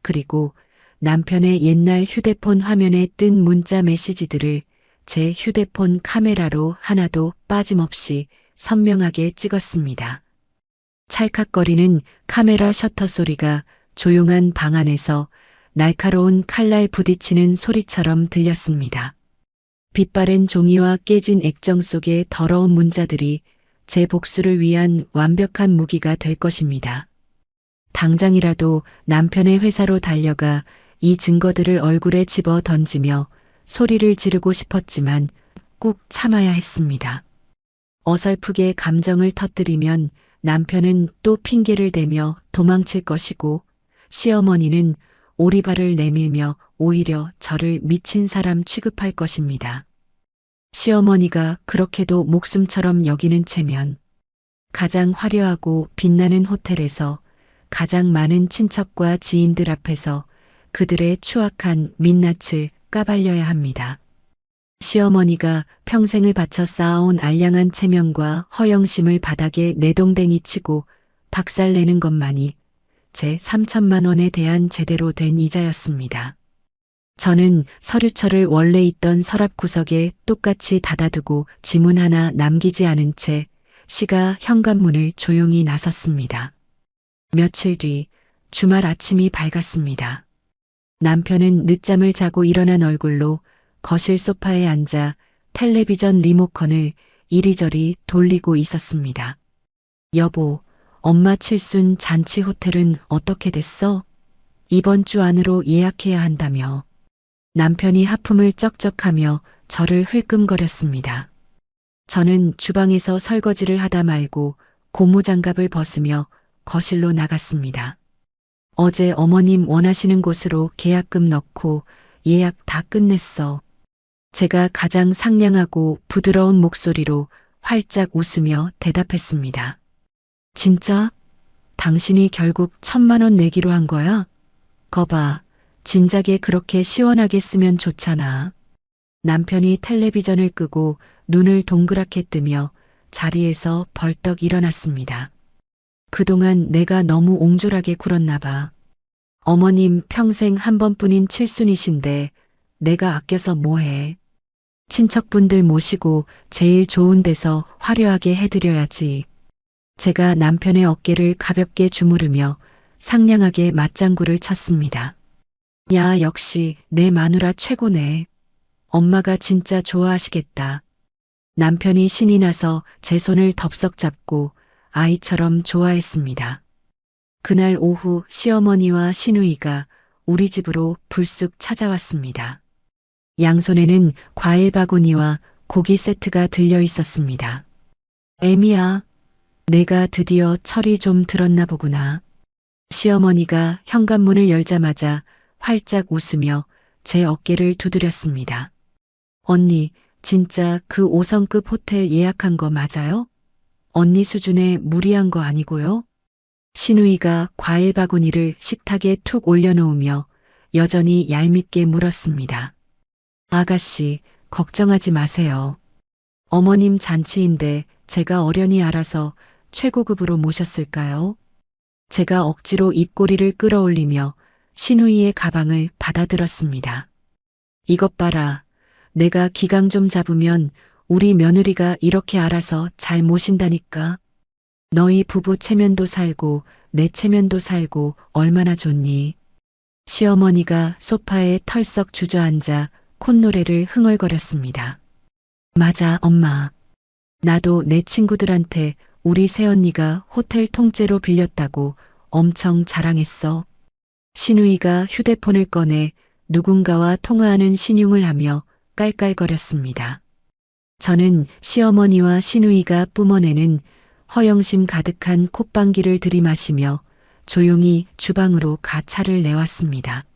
그리고 남편의 옛날 휴대폰 화면에 뜬 문자 메시지들을 제 휴대폰 카메라로 하나도 빠짐없이 선명하게 찍었습니다. 찰칵거리는 카메라 셔터 소리가 조용한 방 안에서 날카로운 칼날 부딪히는 소리처럼 들렸습니다. 빛바랜 종이와 깨진 액정 속의 더러운 문자들이 제 복수를 위한 완벽한 무기가 될 것입니다. 당장이라도 남편의 회사로 달려가 이 증거들을 얼굴에 집어 던지며 소리를 지르고 싶었지만 꾹 참아야 했습니다. 어설프게 감정을 터뜨리면 남편은 또 핑계를 대며 도망칠 것이고 시어머니는 오리발을 내밀며 오히려 저를 미친 사람 취급할 것입니다. 시어머니가 그렇게도 목숨처럼 여기는 채면 가장 화려하고 빛나는 호텔에서 가장 많은 친척과 지인들 앞에서 그들의 추악한 민낯을 까발려야 합니다. 시어머니가 평생을 바쳐 쌓아온 알량한 체면과 허영심을 바닥에 내동댕이 치고 박살내는 것만이 제 3,000만 원에 대한 제대로 된 이자였습니다. 저는 서류철을 원래 있던 서랍 구석에 똑같이 닫아두고 지문 하나 남기지 않은 채 시가 현관문을 조용히 나섰습니다. 며칠 뒤 주말 아침이 밝았습니다. 남편은 늦잠을 자고 일어난 얼굴로 거실 소파에 앉아 텔레비전 리모컨을 이리저리 돌리고 있었습니다. 여보, 엄마 칠순 잔치 호텔은 어떻게 됐어? 이번 주 안으로 예약해야 한다며. 남편이 하품을 쩍쩍하며 저를 흘끔거렸습니다. 저는 주방에서 설거지를 하다 말고 고무장갑을 벗으며 거실로 나갔습니다. 어제 어머님 원하시는 곳으로 계약금 넣고 예약 다 끝냈어. 제가 가장 상냥하고 부드러운 목소리로 활짝 웃으며 대답했습니다. 진짜? 당신이 결국 1,000만 원 내기로 한 거야? 거봐, 진작에 그렇게 시원하게 쓰면 좋잖아. 남편이 텔레비전을 끄고 눈을 동그랗게 뜨며 자리에서 벌떡 일어났습니다. 그동안 내가 너무 옹졸하게 굴었나 봐. 어머님 평생 한 번뿐인 칠순이신데 내가 아껴서 뭐해. 친척분들 모시고 제일 좋은 데서 화려하게 해드려야지. 제가 남편의 어깨를 가볍게 주무르며 상냥하게 맞장구를 쳤습니다. 야, 역시 내 마누라 최고네. 엄마가 진짜 좋아하시겠다. 남편이 신이 나서 제 손을 덥석 잡고 아이처럼 좋아했습니다. 그날 오후 시어머니와 시누이가 우리 집으로 불쑥 찾아왔습니다. 양손에는 과일 바구니와 고기 세트가 들려 있었습니다. 애미야, 내가 드디어 철이 좀 들었나 보구나. 시어머니가 현관문을 열자마자 활짝 웃으며 제 어깨를 두드렸습니다. 언니, 진짜 그 5성급 호텔 예약한 거 맞아요? 언니 수준에 무리한 거 아니고요? 시누이가 과일 바구니를 식탁에 툭 올려놓으며 여전히 얄밉게 물었습니다. 아가씨, 걱정하지 마세요. 어머님 잔치인데 제가 어련히 알아서 최고급으로 모셨을까요? 제가 억지로 입꼬리를 끌어올리며 시누이의 가방을 받아들었습니다. 이것 봐라. 내가 기강 좀 잡으면 우리 며느리가 이렇게 알아서 잘 모신다니까. 너희 부부 체면도 살고 내 체면도 살고 얼마나 좋니? 시어머니가 소파에 털썩 주저앉아 콧노래를 흥얼거렸습니다. 맞아, 엄마. 나도 내 친구들한테 우리 새언니가 호텔 통째로 빌렸다고 엄청 자랑했어. 시누이가 휴대폰을 꺼내 누군가와 통화하는 신용을 하며 깔깔거렸습니다. 저는 시어머니와 시누이가 뿜어내는 허영심 가득한 콧방귀를 들이마시며 조용히 주방으로 가차를 내왔습니다.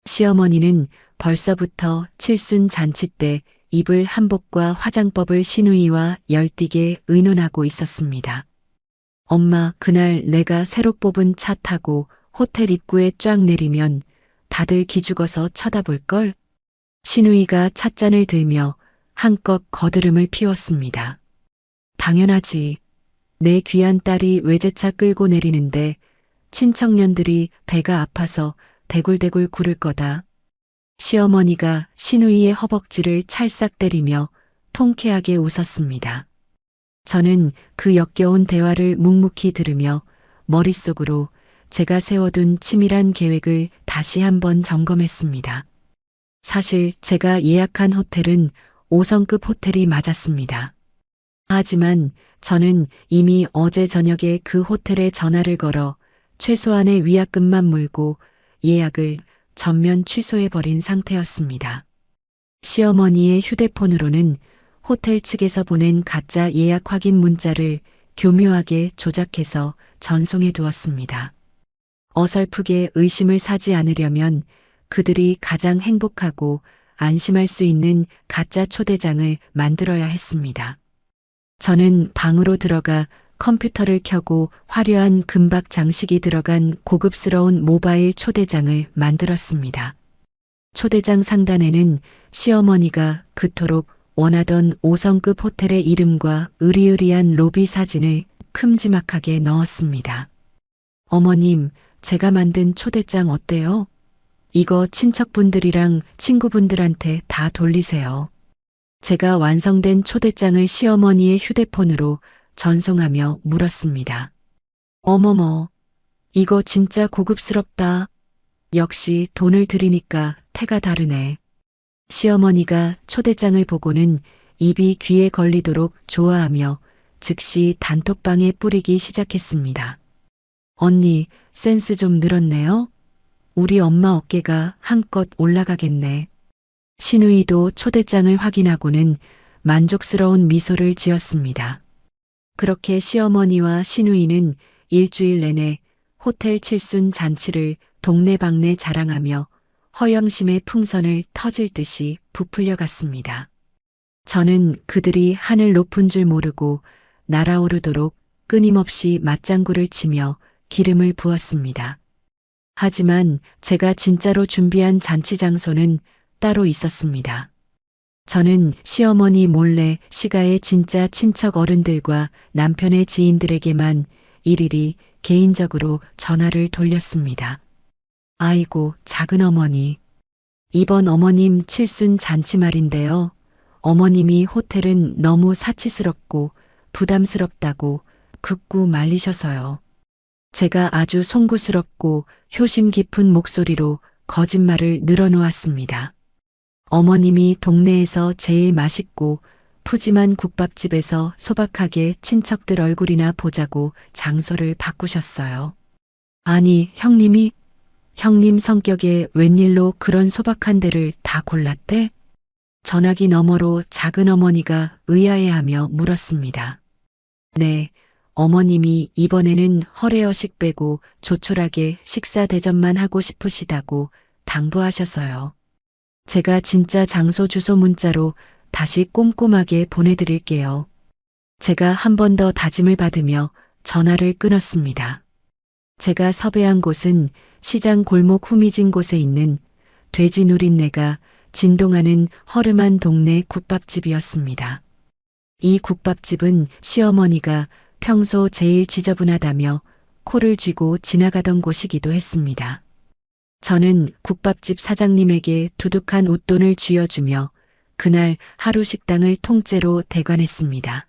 시어머니는 벌써부터 칠순 잔치 때 입을 한복과 화장법을 시누이와 열띠게 의논하고 있었습니다. 엄마, 그날 내가 새로 뽑은 차 타고 호텔 입구에 쫙 내리면 다들 기죽어서 쳐다볼걸? 시누이가 찻잔을 들며 한껏 거드름을 피웠습니다. 당연하지. 내 귀한 딸이 외제차 끌고 내리는데 친척년들이 배가 아파서 대굴대굴 구를 거다. 시어머니가 시누이의 허벅지를 찰싹 때리며 통쾌하게 웃었습니다. 저는 그 역겨운 대화를 묵묵히 들으며 머릿속으로 제가 세워둔 치밀한 계획을 다시 한번 점검했습니다. 사실 제가 예약한 호텔은 5성급 호텔이 맞았습니다. 하지만 저는 이미 어제 저녁에 그 호텔에 전화를 걸어 최소한의 위약금만 물고 예약을 전면 취소해버린 상태였습니다. 시어머니의 휴대폰으로는 호텔 측에서 보낸 가짜 예약 확인 문자를 교묘하게 조작해서 전송해 두었습니다. 어설프게 의심을 사지 않으려면 그들이 가장 행복하고 안심할 수 있는 가짜 초대장을 만들어야 했습니다. 저는 방으로 들어가 컴퓨터를 켜고 화려한 금박 장식이 들어간 고급스러운 모바일 초대장을 만들었습니다. 초대장 상단에는 시어머니가 그토록 원하던 5성급 호텔의 이름과 으리으리한 로비 사진을 큼지막하게 넣었습니다. 어머님, 제가 만든 초대장 어때요? 이거 친척분들이랑 친구분들한테 다 돌리세요. 제가 완성된 초대장을 시어머니의 휴대폰으로 전송하며 물었습니다. 어머머, 이거 진짜 고급스럽다. 역시 돈을 들이니까 태가 다르네. 시어머니가 초대장을 보고는 입이 귀에 걸리도록 좋아하며 즉시 단톡방에 뿌리기 시작했습니다. 언니, 센스 좀 늘었네요. 우리 엄마 어깨가 한껏 올라가겠네. 시누이도 초대장을 확인하고는 만족스러운 미소를 지었습니다. 그렇게 시어머니와 시누이는 일주일 내내 호텔 칠순 잔치를 동네방네 자랑하며 허영심의 풍선을 터질 듯이 부풀려 갔습니다. 저는 그들이 하늘 높은 줄 모르고 날아오르도록 끊임없이 맞장구를 치며 기름을 부었습니다. 하지만 제가 진짜로 준비한 잔치 장소는 따로 있었습니다. 저는 시어머니 몰래 시가의 진짜 친척 어른들과 남편의 지인들에게만 일일이 개인적으로 전화를 돌렸습니다. 아이고, 작은 어머니. 이번 어머님 칠순 잔치 말인데요. 어머님이 호텔은 너무 사치스럽고 부담스럽다고 극구 말리셔서요. 제가 아주 송구스럽고 효심 깊은 목소리로 거짓말을 늘어놓았습니다. 어머님이 동네에서 제일 맛있고 푸짐한 국밥집에서 소박하게 친척들 얼굴이나 보자고 장소를 바꾸셨어요. 아니, 형님 성격에 웬일로 그런 소박한 데를 다 골랐대? 전화기 너머로 작은 어머니가 의아해하며 물었습니다. 네, 어머님이 이번에는 허례허식 빼고 조촐하게 식사 대접만 하고 싶으시다고 당부하셔서요. 제가 진짜 장소 주소 문자로 다시 꼼꼼하게 보내드릴게요. 제가 한 번 더 다짐을 받으며 전화를 끊었습니다. 제가 섭외한 곳은 시장 골목 후미진 곳에 있는 돼지 누린내가 진동하는 허름한 동네 국밥집이었습니다. 이 국밥집은 시어머니가 평소 제일 지저분하다며 코를 쥐고 지나가던 곳이기도 했습니다. 저는 국밥집 사장님에게 두둑한 웃돈을 쥐어주며 그날 하루 식당을 통째로 대관했습니다.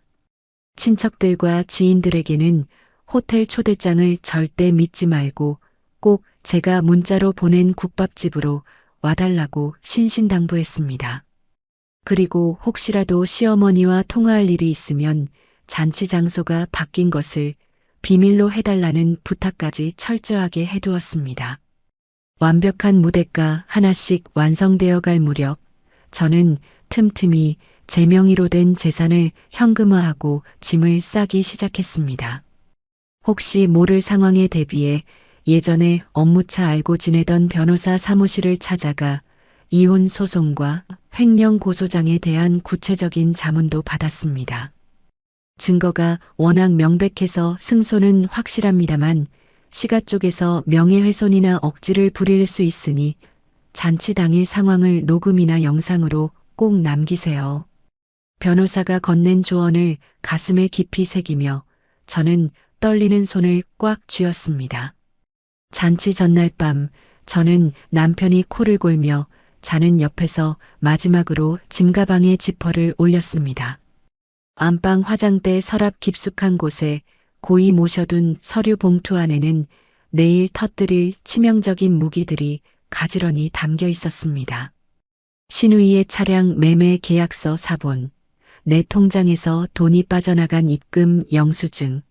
친척들과 지인들에게는 호텔 초대장을 절대 믿지 말고 꼭 제가 문자로 보낸 국밥집으로 와달라고 신신당부했습니다. 그리고 혹시라도 시어머니와 통화할 일이 있으면 잔치 장소가 바뀐 것을 비밀로 해달라는 부탁까지 철저하게 해두었습니다. 완벽한 무대가 하나씩 완성되어 갈 무렵 저는 틈틈이 제 명의로 된 재산을 현금화하고 짐을 싸기 시작했습니다. 혹시 모를 상황에 대비해 예전에 업무차 알고 지내던 변호사 사무실을 찾아가 이혼 소송과 횡령 고소장에 대한 구체적인 자문도 받았습니다. 증거가 워낙 명백해서 승소는 확실합니다만 시가 쪽에서 명예훼손이나 억지를 부릴 수 있으니 잔치 당일 상황을 녹음이나 영상으로 꼭 남기세요. 변호사가 건넨 조언을 가슴에 깊이 새기며 저는 떨리는 손을 꽉 쥐었습니다. 잔치 전날 밤 저는 남편이 코를 골며 자는 옆에서 마지막으로 짐가방에 지퍼를 올렸습니다. 안방 화장대 서랍 깊숙한 곳에 고이 모셔둔 서류 봉투 안에는 내일 터뜨릴 치명적인 무기들이 가지런히 담겨 있었습니다. 신우이의 차량 매매 계약서 사본, 내 통장에서 돈이 빠져나간 입금 영수증,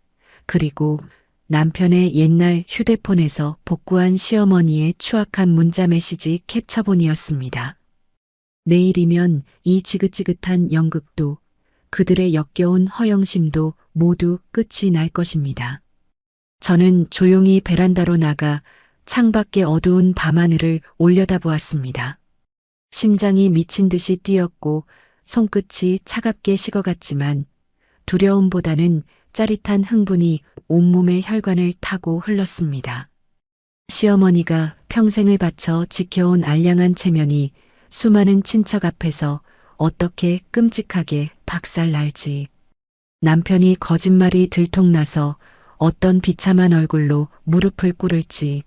그리고 남편의 옛날 휴대폰에서 복구한 시어머니의 추악한 문자 메시지 캡처본이었습니다. 내일이면 이 지긋지긋한 연극도 그들의 역겨운 허영심도 모두 끝이 날 것입니다. 저는 조용히 베란다로 나가 창밖의 어두운 밤하늘을 올려다보았습니다. 심장이 미친 듯이 뛰었고 손끝이 차갑게 식어갔지만 두려움보다는 짜릿한 흥분이 온몸의 혈관을 타고 흘렀습니다. 시어머니가 평생을 바쳐 지켜온 알량한 체면이 수많은 친척 앞에서 어떻게 끔찍하게 박살날지. 남편이 거짓말이 들통나서 어떤 비참한 얼굴로 무릎을 꿇을지.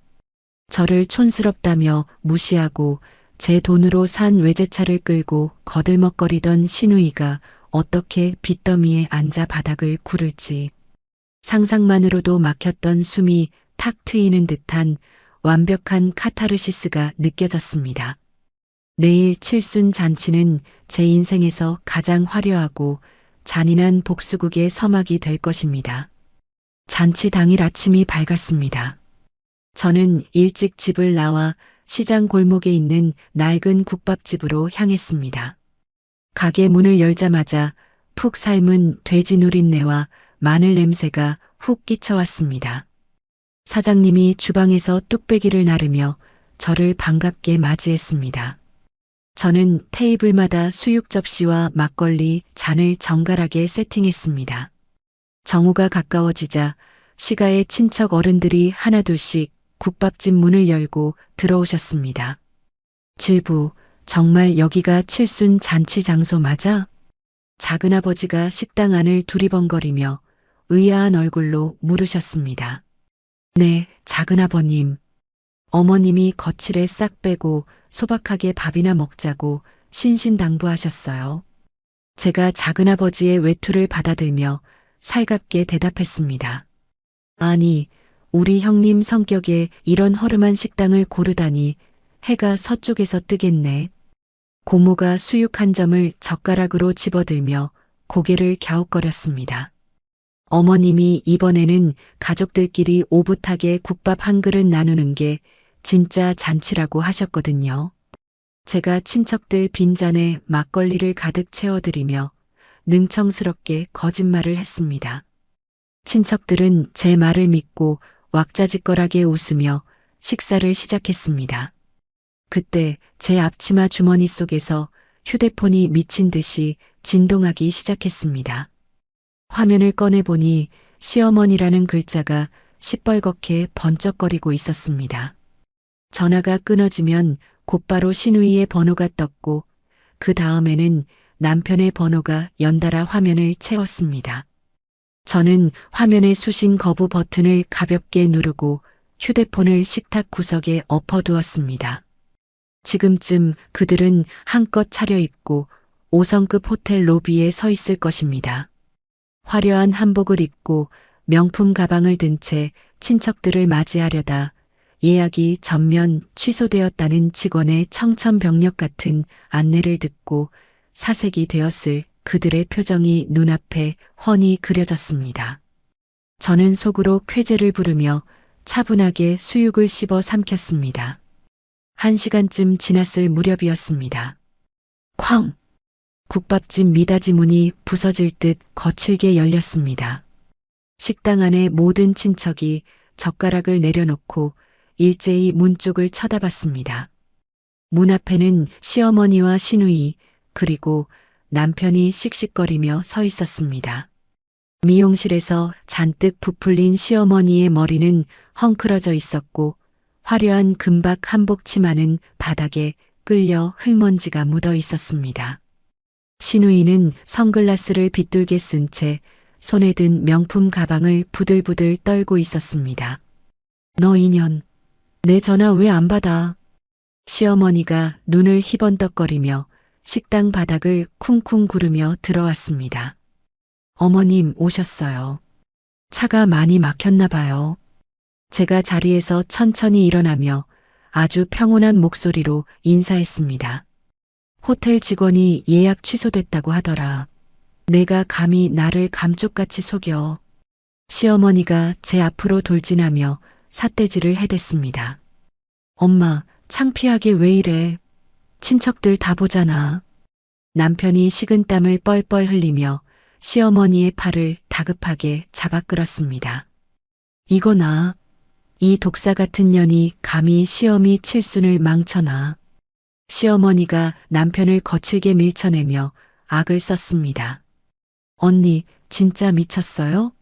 저를 촌스럽다며 무시하고 제 돈으로 산 외제차를 끌고 거들먹거리던 시누이가 어떻게 빚더미에 앉아 바닥을 구를지. 상상만으로도 막혔던 숨이 탁 트이는 듯한 완벽한 카타르시스가 느껴졌습니다. 내일 칠순 잔치는 제 인생에서 가장 화려하고 잔인한 복수극의 서막이 될 것입니다. 잔치 당일 아침이 밝았습니다. 저는 일찍 집을 나와 시장 골목에 있는 낡은 국밥집으로 향했습니다. 가게 문을 열자마자 푹 삶은 돼지 누린내와 마늘 냄새가 훅 끼쳐왔습니다. 사장님이 주방에서 뚝배기를 나르며 저를 반갑게 맞이했습니다. 저는 테이블마다 수육 접시와 막걸리, 잔을 정갈하게 세팅했습니다. 정오가 가까워지자 시가의 친척 어른들이 하나둘씩 국밥집 문을 열고 들어오셨습니다. 질부, 정말 여기가 칠순 잔치 장소 맞아? 작은아버지가 식당 안을 두리번거리며 의아한 얼굴로 물으셨습니다. 네, 작은아버님. 어머님이 거칠에 싹 빼고 소박하게 밥이나 먹자고 신신당부하셨어요. 제가 작은아버지의 외투를 받아들며 살갑게 대답했습니다. 아니, 우리 형님 성격에 이런 허름한 식당을 고르다니 해가 서쪽에서 뜨겠네. 고모가 수육 한 점을 젓가락으로 집어들며 고개를 갸웃거렸습니다. 어머님이 이번에는 가족들끼리 오붓하게 국밥 한 그릇 나누는 게 진짜 잔치라고 하셨거든요. 제가 친척들 빈잔에 막걸리를 가득 채워드리며 능청스럽게 거짓말을 했습니다. 친척들은 제 말을 믿고 왁자지껄하게 웃으며 식사를 시작했습니다. 그때 제 앞치마 주머니 속에서 휴대폰이 미친 듯이 진동하기 시작했습니다. 화면을 꺼내보니 시어머니라는 글자가 시뻘겋게 번쩍거리고 있었습니다. 전화가 끊어지면 곧바로 신우이의 번호가 떴고 그 다음에는 남편의 번호가 연달아 화면을 채웠습니다. 저는 화면의 수신 거부 버튼을 가볍게 누르고 휴대폰을 식탁 구석에 엎어두었습니다. 지금쯤 그들은 한껏 차려입고 5성급 호텔 로비에 서 있을 것입니다. 화려한 한복을 입고 명품 가방을 든 채 친척들을 맞이하려다 예약이 전면 취소되었다는 직원의 청천벽력 같은 안내를 듣고 사색이 되었을 그들의 표정이 눈앞에 훤히 그려졌습니다. 저는 속으로 쾌재를 부르며 차분하게 수육을 씹어 삼켰습니다. 1시간쯤 지났을 무렵이었습니다. 쾅! 국밥집 미닫이 문이 부서질 듯 거칠게 열렸습니다. 식당 안의 모든 친척이 젓가락을 내려놓고 일제히 문 쪽을 쳐다봤습니다. 문 앞에는 시어머니와 시누이 그리고 남편이 씩씩거리며 서 있었습니다. 미용실에서 잔뜩 부풀린 시어머니의 머리는 헝클어져 있었고 화려한 금박 한복 치마는 바닥에 끌려 흙먼지가 묻어 있었습니다. 시누이는 선글라스를 빗뚤게 쓴 채 손에 든 명품 가방을 부들부들 떨고 있었습니다. 너 인연, 내 전화 왜 안 받아? 시어머니가 눈을 희번덕거리며 식당 바닥을 쿵쿵 구르며 들어왔습니다. 어머님 오셨어요. 차가 많이 막혔나 봐요. 제가 자리에서 천천히 일어나며 아주 평온한 목소리로 인사했습니다. 호텔 직원이 예약 취소됐다고 하더라. 내가 감히 나를 감쪽같이 속여. 시어머니가 제 앞으로 돌진하며 삿대질을 해댔습니다. 엄마, 창피하게 왜 이래? 친척들 다 보잖아. 남편이 식은땀을 뻘뻘 흘리며 시어머니의 팔을 다급하게 잡아 끌었습니다. 이거나, 이 독사 같은 년이 감히 시어미 칠순을 망쳐놔. 시어머니가 남편을 거칠게 밀쳐내며 악을 썼습니다. 언니, 진짜 미쳤어요?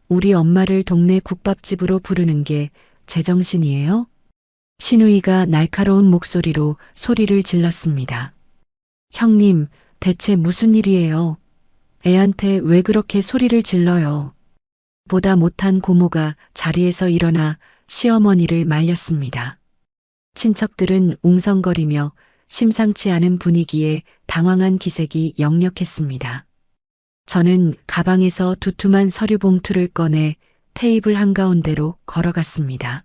우리 엄마를 동네 국밥집으로 부르는 게 제정신이에요? 시누이가 날카로운 목소리로 소리를 질렀습니다. 형님, 대체 무슨 일이에요? 애한테 왜 그렇게 소리를 질러요? 보다 못한 고모가 자리에서 일어나 시어머니를 말렸습니다. 친척들은 웅성거리며 심상치 않은 분위기에 당황한 기색이 역력했습니다. 저는 가방에서 두툼한 서류 봉투를 꺼내 테이블 한가운데로 걸어갔습니다.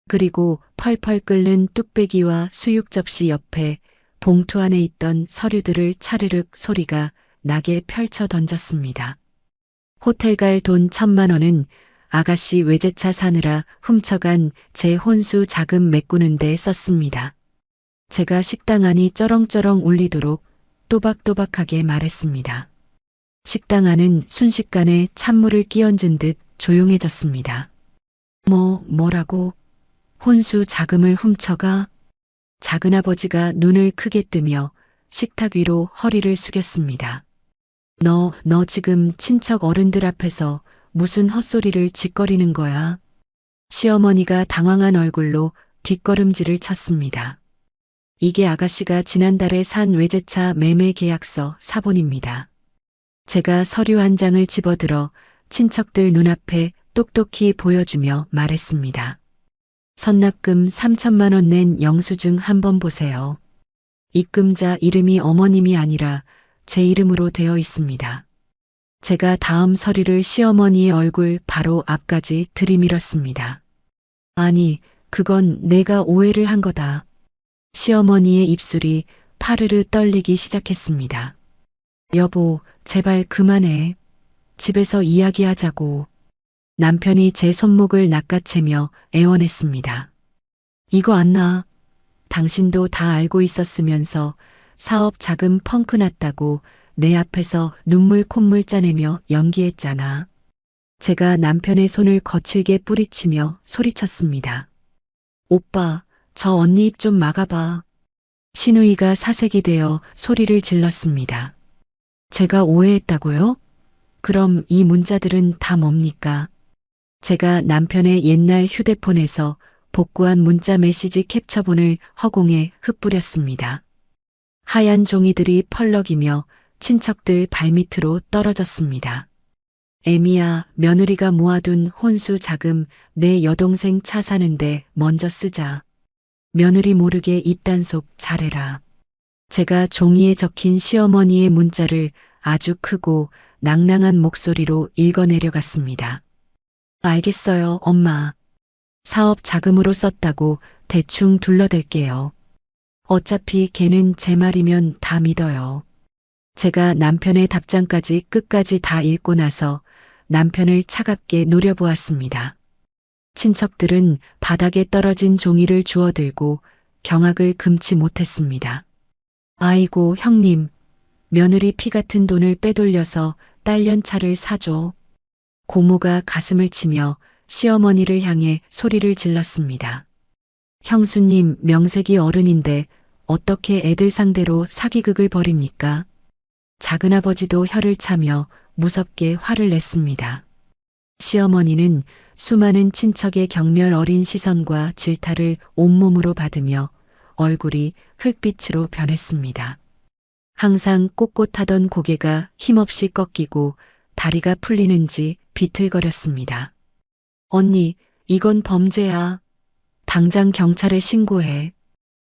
그리고 펄펄 끓는 뚝배기와 수육 접시 옆에 봉투 안에 있던 서류들을 차르륵 소리가 나게 펼쳐 던졌습니다. 호텔 갈 돈 1,000만 원은 아가씨 외제차 사느라 훔쳐간 제 혼수 자금 메꾸는 데 썼습니다. 제가 식당 안이 쩌렁쩌렁 울리도록 또박또박하게 말했습니다. 식당 안은 순식간에 찬물을 끼얹은 듯 조용해졌습니다. 뭐라고? 혼수 자금을 훔쳐가? 작은아버지가 눈을 크게 뜨며 식탁 위로 허리를 숙였습니다. 너 지금 친척 어른들 앞에서 무슨 헛소리를 짓거리는 거야? 시어머니가 당황한 얼굴로 뒷걸음질을 쳤습니다. 이게 아가씨가 지난달에 산 외제차 매매 계약서 사본입니다. 제가 서류 한 장을 집어들어 친척들 눈앞에 똑똑히 보여주며 말했습니다. 선납금 3,000만 원 낸 영수증 한번 보세요. 입금자 이름이 어머님이 아니라 제 이름으로 되어 있습니다. 제가 다음 서류를 시어머니의 얼굴 바로 앞까지 들이밀었습니다. 아니, 그건 내가 오해를 한 거다. 시어머니의 입술이 파르르 떨리기 시작했습니다. 여보, 제발 그만해. 집에서 이야기하자고. 남편이 제 손목을 낚아채며 애원했습니다. 이거 안 나. 당신도 다 알고 있었으면서 사업 자금 펑크 났다고 내 앞에서 눈물 콧물 짜내며 연기했잖아. 제가 남편의 손을 거칠게 뿌리치며 소리쳤습니다. 오빠, 저 언니 입 좀 막아봐. 신우이가 사색이 되어 소리를 질렀습니다. 제가 오해했다고요? 그럼 이 문자들은 다 뭡니까? 제가 남편의 옛날 휴대폰에서 복구한 문자 메시지 캡처본을 허공에 흩뿌렸습니다. 하얀 종이들이 펄럭이며 친척들 발밑으로 떨어졌습니다. 애미야, 며느리가 모아둔 혼수 자금 내 여동생 차 사는데 먼저 쓰자. 며느리 모르게 입단속 잘해라. 제가 종이에 적힌 시어머니의 문자를 아주 크고 낭낭한 목소리로 읽어내려갔습니다. 알겠어요, 엄마. 사업 자금으로 썼다고 대충 둘러댈게요. 어차피 걔는 제 말이면 다 믿어요. 제가 남편의 답장까지 끝까지 다 읽고 나서 남편을 차갑게 노려보았습니다. 친척들은 바닥에 떨어진 종이를 주워들고 경악을 금치 못했습니다. 아이고, 형님. 며느리 피 같은 돈을 빼돌려서 딸년차를 사줘. 고모가 가슴을 치며 시어머니를 향해 소리를 질렀습니다. 형수님, 명색이 어른인데 어떻게 애들 상대로 사기극을 벌입니까? 작은아버지도 혀를 차며 무섭게 화를 냈습니다. 시어머니는 수많은 친척의 경멸 어린 시선과 질타를 온몸으로 받으며 얼굴이 흙빛으로 변했습니다. 항상 꼿꼿하던 고개가 힘없이 꺾이고 다리가 풀리는지 비틀거렸습니다. 언니, 이건 범죄야. 당장 경찰에 신고해.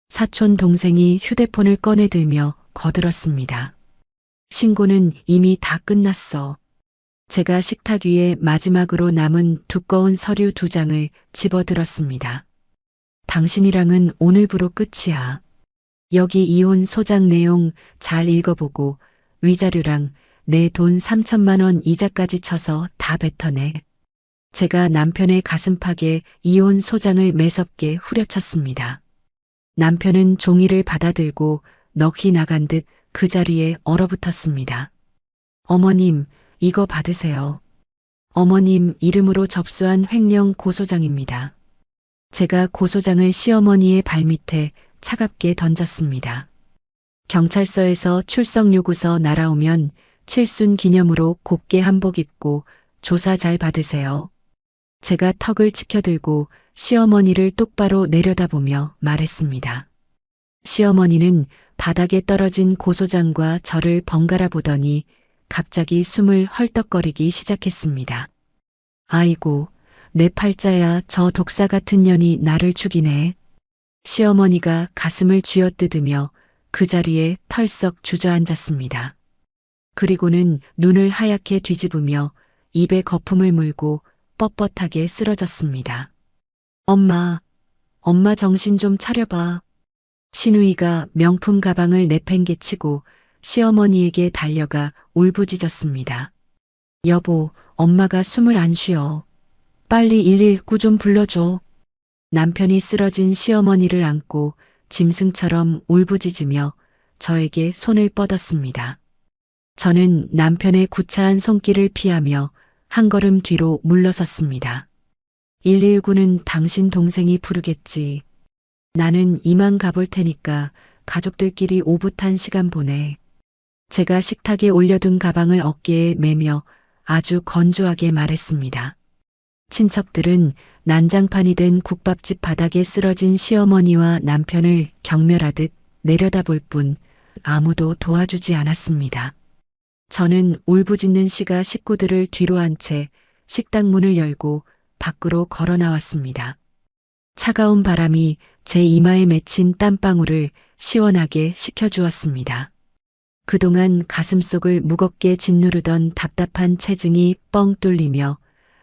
사촌 동생이 휴대폰을 꺼내들며 거들었습니다. 신고는 이미 다 끝났어. 제가 식탁 위에 마지막으로 남은 두꺼운 서류 2장을 집어들었습니다. 당신이랑은 오늘부로 끝이야. 여기 이혼 소장 내용 잘 읽어보고 위자료랑 내 돈 3천만 원 이자까지 쳐서 다 뱉어내. 제가 남편의 가슴팍에 이혼 소장을 매섭게 후려쳤습니다. 남편은 종이를 받아들고 넋이 나간 듯 그 자리에 얼어붙었습니다. 어머님, 이거 받으세요. 어머님 이름으로 접수한 횡령 고소장입니다. 제가 고소장을 시어머니의 발밑에 차갑게 던졌습니다. 경찰서에서 출석 요구서 날아오면 칠순 기념으로 곱게 한복 입고 조사 잘 받으세요. 제가 턱을 치켜들고 시어머니를 똑바로 내려다보며 말했습니다. 시어머니는 바닥에 떨어진 고소장과 저를 번갈아 보더니 갑자기 숨을 헐떡거리기 시작했습니다. 아이고, 내 팔자야, 저 독사 같은 년이 나를 죽이네. 시어머니가 가슴을 쥐어뜯으며 그 자리에 털썩 주저앉았습니다. 그리고는 눈을 하얗게 뒤집으며 입에 거품을 물고 뻣뻣하게 쓰러졌습니다. 엄마 정신 좀 차려봐. 신우이가 명품 가방을 내팽개치고 시어머니에게 달려가 울부짖었습니다. 여보, 엄마가 숨을 안 쉬어. 빨리 119 좀 불러줘. 남편이 쓰러진 시어머니를 안고 짐승처럼 울부짖으며 저에게 손을 뻗었습니다. 저는 남편의 구차한 손길을 피하며 한 걸음 뒤로 물러섰습니다. 119는 당신 동생이 부르겠지. 나는 이만 가볼 테니까 가족들끼리 오붓한 시간 보내. 제가 식탁에 올려둔 가방을 어깨에 매며 아주 건조하게 말했습니다. 친척들은 난장판이 된 국밥집 바닥에 쓰러진 시어머니와 남편을 경멸하듯 내려다볼 뿐 아무도 도와주지 않았습니다. 저는 울부짖는 시가 식구들을 뒤로 한 채 식당 문을 열고 밖으로 걸어 나왔습니다. 차가운 바람이 제 이마에 맺힌 땀방울을 시원하게 식혀주었습니다. 그동안 가슴속을 무겁게 짓누르던 답답한 체증이 뻥 뚫리며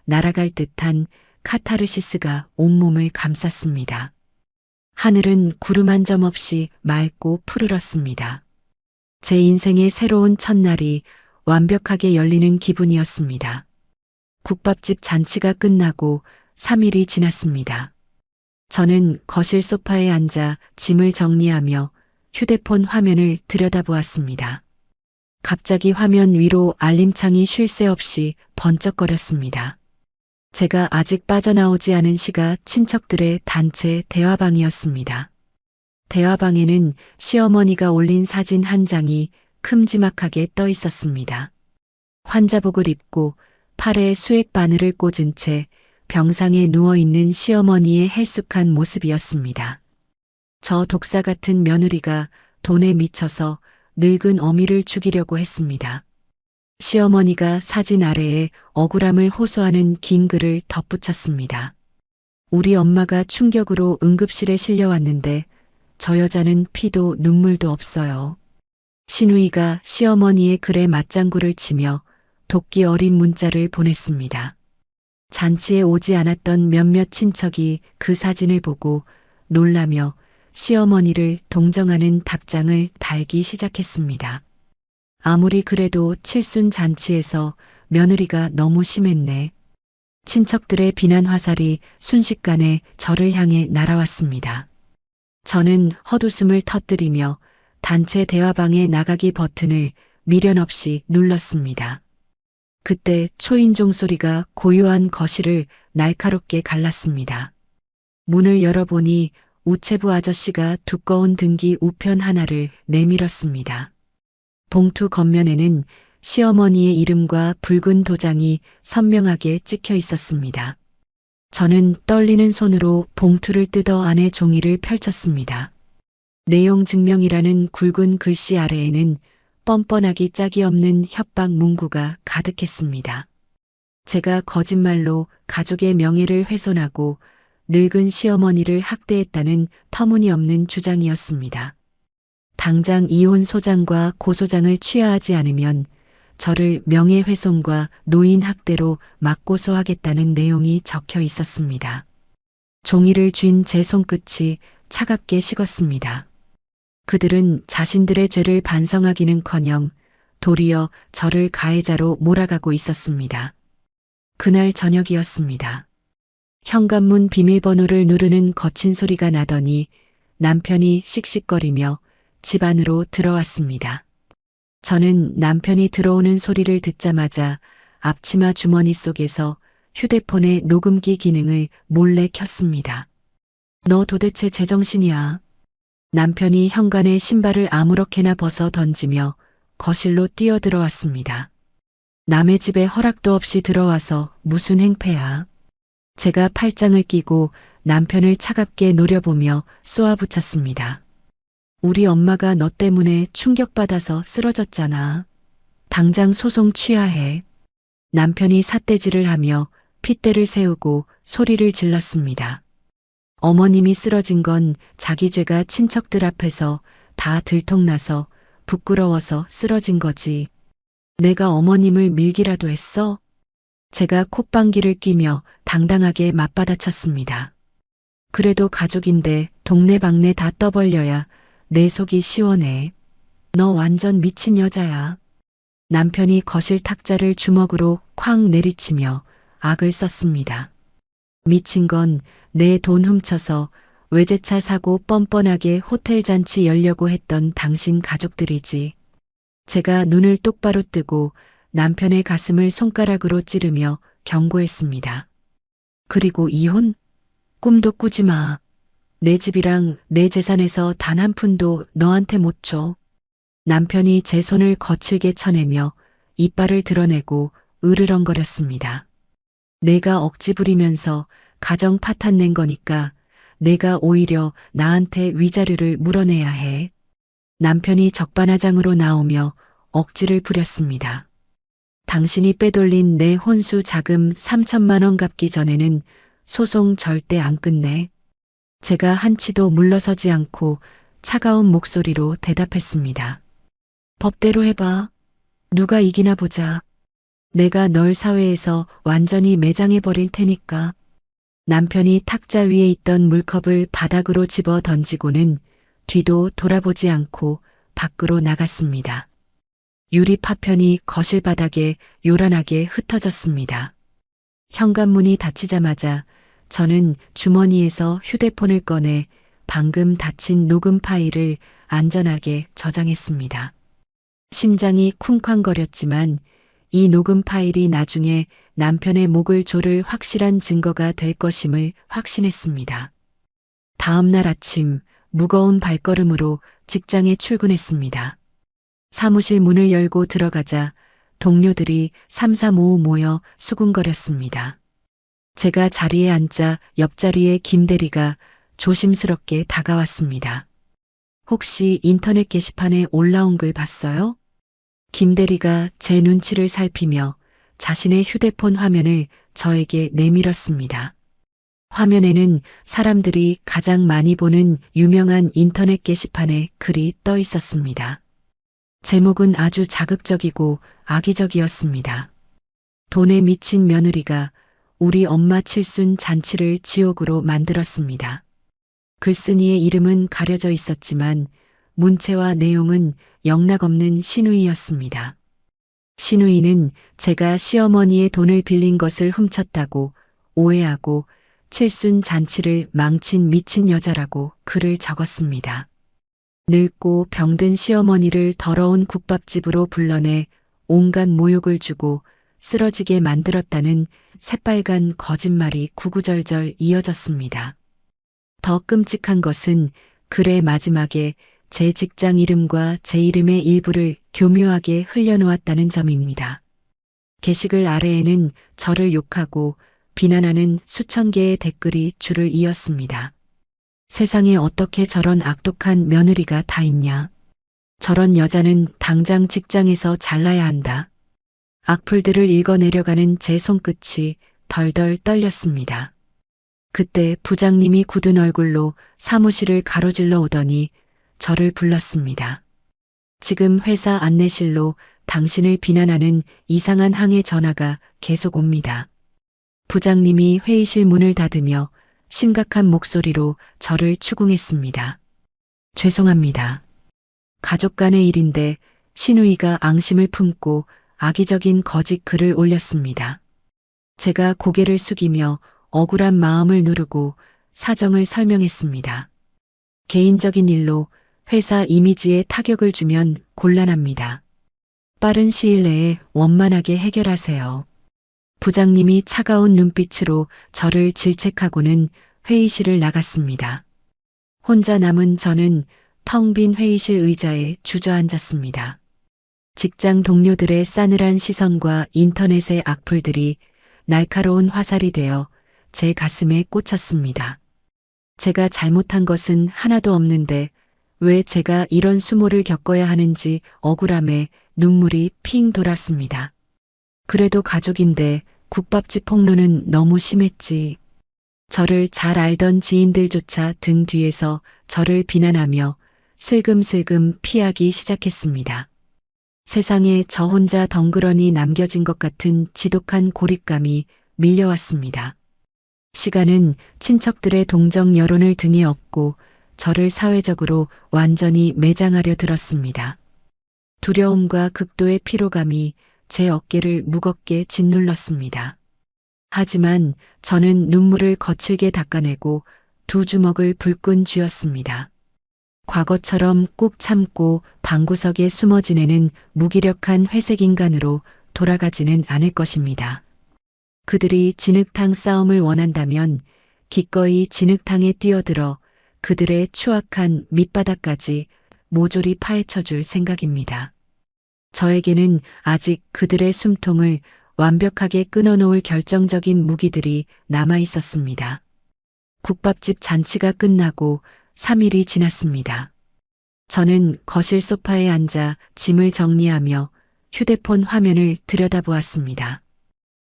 날아갈 듯한 카타르시스가 온몸을 감쌌습니다. 하늘은 구름 한 점 없이 맑고 푸르렀습니다. 제 인생의 새로운 첫날이 완벽하게 열리는 기분이었습니다. 국밥집 잔치가 끝나고 3일이 지났습니다. 저는 거실 소파에 앉아 짐을 정리하며 휴대폰 화면을 들여다보았습니다. 갑자기 화면 위로 알림창이 쉴 새 없이 번쩍거렸습니다. 제가 아직 빠져나오지 않은 시가 친척들의 단체 대화방이었습니다. 대화방에는 시어머니가 올린 사진 한 장이 큼지막하게 떠 있었습니다. 환자복을 입고 팔에 수액 바늘을 꽂은 채 병상에 누워있는 시어머니의 헬쑥한 모습이었습니다. 저 독사 같은 며느리가 돈에 미쳐서 늙은 어미를 죽이려고 했습니다. 시어머니가 사진 아래에 억울함을 호소하는 긴 글을 덧붙였습니다. 우리 엄마가 충격으로 응급실에 실려왔는데 저 여자는 피도 눈물도 없어요. 시누이가 시어머니의 글에 맞장구를 치며 도끼 어린 문자를 보냈습니다. 잔치에 오지 않았던 몇몇 친척이 그 사진을 보고 놀라며 시어머니를 동정하는 답장을 달기 시작했습니다. 아무리 그래도 칠순 잔치에서 며느리가 너무 심했네. 친척들의 비난 화살이 순식간에 저를 향해 날아왔습니다. 저는 헛웃음을 터뜨리며 단체 대화방에 나가기 버튼을 미련 없이 눌렀습니다. 그때 초인종 소리가 고요한 거실을 날카롭게 갈랐습니다. 문을 열어보니 우체부 아저씨가 두꺼운 등기 우편 하나를 내밀었습니다. 봉투 겉면에는 시어머니의 이름과 붉은 도장이 선명하게 찍혀 있었습니다. 저는 떨리는 손으로 봉투를 뜯어 안에 종이를 펼쳤습니다. 내용 증명이라는 굵은 글씨 아래에는 뻔뻔하기 짝이 없는 협박 문구가 가득했습니다. 제가 거짓말로 가족의 명예를 훼손하고 늙은 시어머니를 학대했다는 터무니없는 주장이었습니다. 당장 이혼 소장과 고소장을 취하하지 않으면 저를 명예훼손과 노인 학대로 맞고소하겠다는 내용이 적혀 있었습니다. 종이를 쥔 제 손끝이 차갑게 식었습니다. 그들은 자신들의 죄를 반성하기는커녕 도리어 저를 가해자로 몰아가고 있었습니다. 그날 저녁이었습니다. 현관문 비밀번호를 누르는 거친 소리가 나더니 남편이 씩씩거리며 집 안으로 들어왔습니다. 저는 남편이 들어오는 소리를 듣자마자 앞치마 주머니 속에서 휴대폰의 녹음기 기능을 몰래 켰습니다. 너 도대체 제정신이야? 남편이 현관에 신발을 아무렇게나 벗어 던지며 거실로 뛰어들어왔습니다. 남의 집에 허락도 없이 들어와서 무슨 행패야? 제가 팔짱을 끼고 남편을 차갑게 노려보며 쏘아붙였습니다. 우리 엄마가 너 때문에 충격받아서 쓰러졌잖아. 당장 소송 취하해. 남편이 삿대질을 하며 핏대를 세우고 소리를 질렀습니다. 어머님이 쓰러진 건 자기 죄가 친척들 앞에서 다 들통나서 부끄러워서 쓰러진 거지. 내가 어머님을 밀기라도 했어? 제가 콧방귀를 뀌며 당당하게 맞받아쳤습니다. 그래도 가족인데 동네방네 다 떠벌려야 내 속이 시원해. 너 완전 미친 여자야. 남편이 거실 탁자를 주먹으로 쾅 내리치며 악을 썼습니다. 미친 건 내 돈 훔쳐서 외제차 사고 뻔뻔하게 호텔 잔치 열려고 했던 당신 가족들이지. 제가 눈을 똑바로 뜨고 남편의 가슴을 손가락으로 찌르며 경고했습니다. 그리고 이혼? 꿈도 꾸지 마. 내 집이랑 내 재산에서 단 한 푼도 너한테 못 줘. 남편이 제 손을 거칠게 쳐내며 이빨을 드러내고 으르렁거렸습니다. 내가 억지 부리면서 가정 파탄 낸 거니까 내가 오히려 나한테 위자료를 물어내야 해. 남편이 적반하장으로 나오며 억지를 부렸습니다. 당신이 빼돌린 내 혼수 자금 3천만 원 갚기 전에는 소송 절대 안 끝내. 제가 한치도 물러서지 않고 차가운 목소리로 대답했습니다. 법대로 해봐. 누가 이기나 보자. 내가 널 사회에서 완전히 매장해 버릴 테니까. 남편이 탁자 위에 있던 물컵을 바닥으로 집어 던지고는 뒤도 돌아보지 않고 밖으로 나갔습니다. 유리 파편이 거실 바닥에 요란하게 흩어졌습니다. 현관문이 닫히자마자 저는 주머니에서 휴대폰을 꺼내 방금 닫힌 녹음 파일을 안전하게 저장했습니다. 심장이 쿵쾅거렸지만 이 녹음 파일이 나중에 남편의 목을 조를 확실한 증거가 될 것임을 확신했습니다. 다음 날 아침 무거운 발걸음으로 직장에 출근했습니다. 사무실 문을 열고 들어가자 동료들이 삼삼오오 모여 수군거렸습니다. 제가 자리에 앉자 옆자리에 김 대리가 조심스럽게 다가왔습니다. 혹시 인터넷 게시판에 올라온 글 봤어요? 김 대리가 제 눈치를 살피며 자신의 휴대폰 화면을 저에게 내밀었습니다. 화면에는 사람들이 가장 많이 보는 유명한 인터넷 게시판에 글이 떠 있었습니다. 제목은 아주 자극적이고 악의적이었습니다. 돈에 미친 며느리가 우리 엄마 칠순 잔치를 지옥으로 만들었습니다. 글쓴이의 이름은 가려져 있었지만 문체와 내용은 영락없는 시누이였습니다. 시누이는 제가 시어머니의 돈을 빌린 것을 훔쳤다고 오해하고 칠순 잔치를 망친 미친 여자라고 글을 적었습니다. 늙고 병든 시어머니를 더러운 국밥집으로 불러내 온갖 모욕을 주고 쓰러지게 만들었다는 새빨간 거짓말이 구구절절 이어졌습니다. 더 끔찍한 것은 글의 마지막에 제 직장 이름과 제 이름의 일부를 교묘하게 흘려놓았다는 점입니다. 게시글 아래에는 저를 욕하고 비난하는 수천 개의 댓글이 줄을 이었습니다. 세상에 어떻게 저런 악독한 며느리가 다 있냐. 저런 여자는 당장 직장에서 잘라야 한다. 악플들을 읽어내려가는 제 손끝이 덜덜 떨렸습니다. 그때 부장님이 굳은 얼굴로 사무실을 가로질러 오더니 저를 불렀습니다. 지금 회사 안내실로 당신을 비난하는 이상한 항해 전화가 계속 옵니다. 부장님이 회의실 문을 닫으며 심각한 목소리로 저를 추궁했습니다. 죄송합니다. 가족 간의 일인데 시누이가 앙심을 품고 악의적인 거짓 글을 올렸습니다. 제가 고개를 숙이며 억울한 마음을 누르고 사정을 설명했습니다. 개인적인 일로 회사 이미지에 타격을 주면 곤란합니다. 빠른 시일 내에 원만하게 해결하세요. 부장님이 차가운 눈빛으로 저를 질책하고는 회의실을 나갔습니다. 혼자 남은 저는 텅 빈 회의실 의자에 주저앉았습니다. 직장 동료들의 싸늘한 시선과 인터넷의 악플들이 날카로운 화살이 되어 제 가슴에 꽂혔습니다. 제가 잘못한 것은 하나도 없는데 왜 제가 이런 수모를 겪어야 하는지 억울함에 눈물이 핑 돌았습니다. 그래도 가족인데 국밥집 폭로는 너무 심했지. 저를 잘 알던 지인들조차 등 뒤에서 저를 비난하며 슬금슬금 피하기 시작했습니다. 세상에 저 혼자 덩그러니 남겨진 것 같은 지독한 고립감이 밀려왔습니다. 시간은 친척들의 동정 여론을 등에 업고 저를 사회적으로 완전히 매장하려 들었습니다. 두려움과 극도의 피로감이 제 어깨를 무겁게 짓눌렀습니다. 하지만 저는 눈물을 거칠게 닦아내고 두 주먹을 불끈 쥐었습니다. 과거처럼 꾹 참고 방구석에 숨어 지내는 무기력한 회색 인간으로 돌아가지는 않을 것입니다. 그들이 진흙탕 싸움을 원한다면 기꺼이 진흙탕에 뛰어들어 그들의 추악한 밑바닥까지 모조리 파헤쳐줄 생각입니다. 저에게는 아직 그들의 숨통을 완벽하게 끊어놓을 결정적인 무기들이 남아 있었습니다. 국밥집 잔치가 끝나고 3일이 지났습니다. 저는 거실 소파에 앉아 짐을 정리하며 휴대폰 화면을 들여다보았습니다.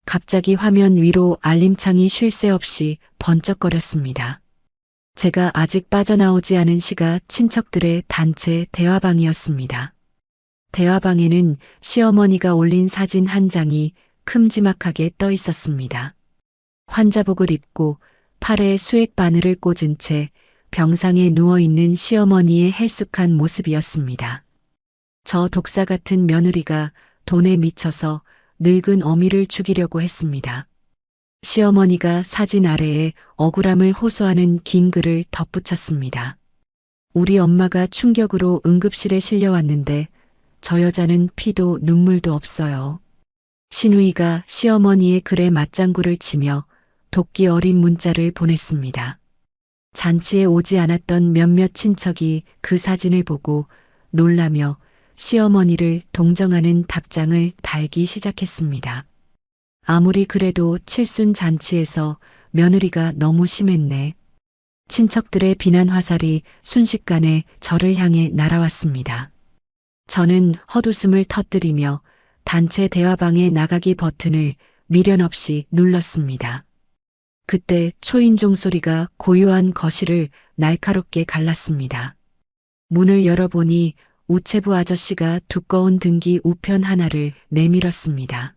갑자기 화면 위로 알림창이 쉴 새 없이 번쩍거렸습니다. 제가 아직 빠져나오지 않은 시가 친척들의 단체 대화방이었습니다. 대화방에는 시어머니가 올린 사진 한 장이 큼지막하게 떠 있었습니다. 환자복을 입고 팔에 수액 바늘을 꽂은 채 병상에 누워있는 시어머니의 헬쑥한 모습이었습니다. 저 독사 같은 며느리가 돈에 미쳐서 늙은 어미를 죽이려고 했습니다. 시어머니가 사진 아래에 억울함을 호소하는 긴 글을 덧붙였습니다. 우리 엄마가 충격으로 응급실에 실려왔는데 저 여자는 피도 눈물도 없어요. 신우이가 시어머니의 글에 맞장구를 치며 돕기 어린 문자를 보냈습니다. 잔치에 오지 않았던 몇몇 친척이 그 사진을 보고 놀라며 시어머니를 동정하는 답장을 달기 시작했습니다. 아무리 그래도 칠순 잔치에서 며느리가 너무 심했네. 친척들의 비난 화살이 순식간에 저를 향해 날아왔습니다. 저는 헛웃음을 터뜨리며 단체 대화방에 나가기 버튼을 미련 없이 눌렀습니다. 그때 초인종 소리가 고요한 거실을 날카롭게 갈랐습니다. 문을 열어보니 우체부 아저씨가 두꺼운 등기 우편 하나를 내밀었습니다.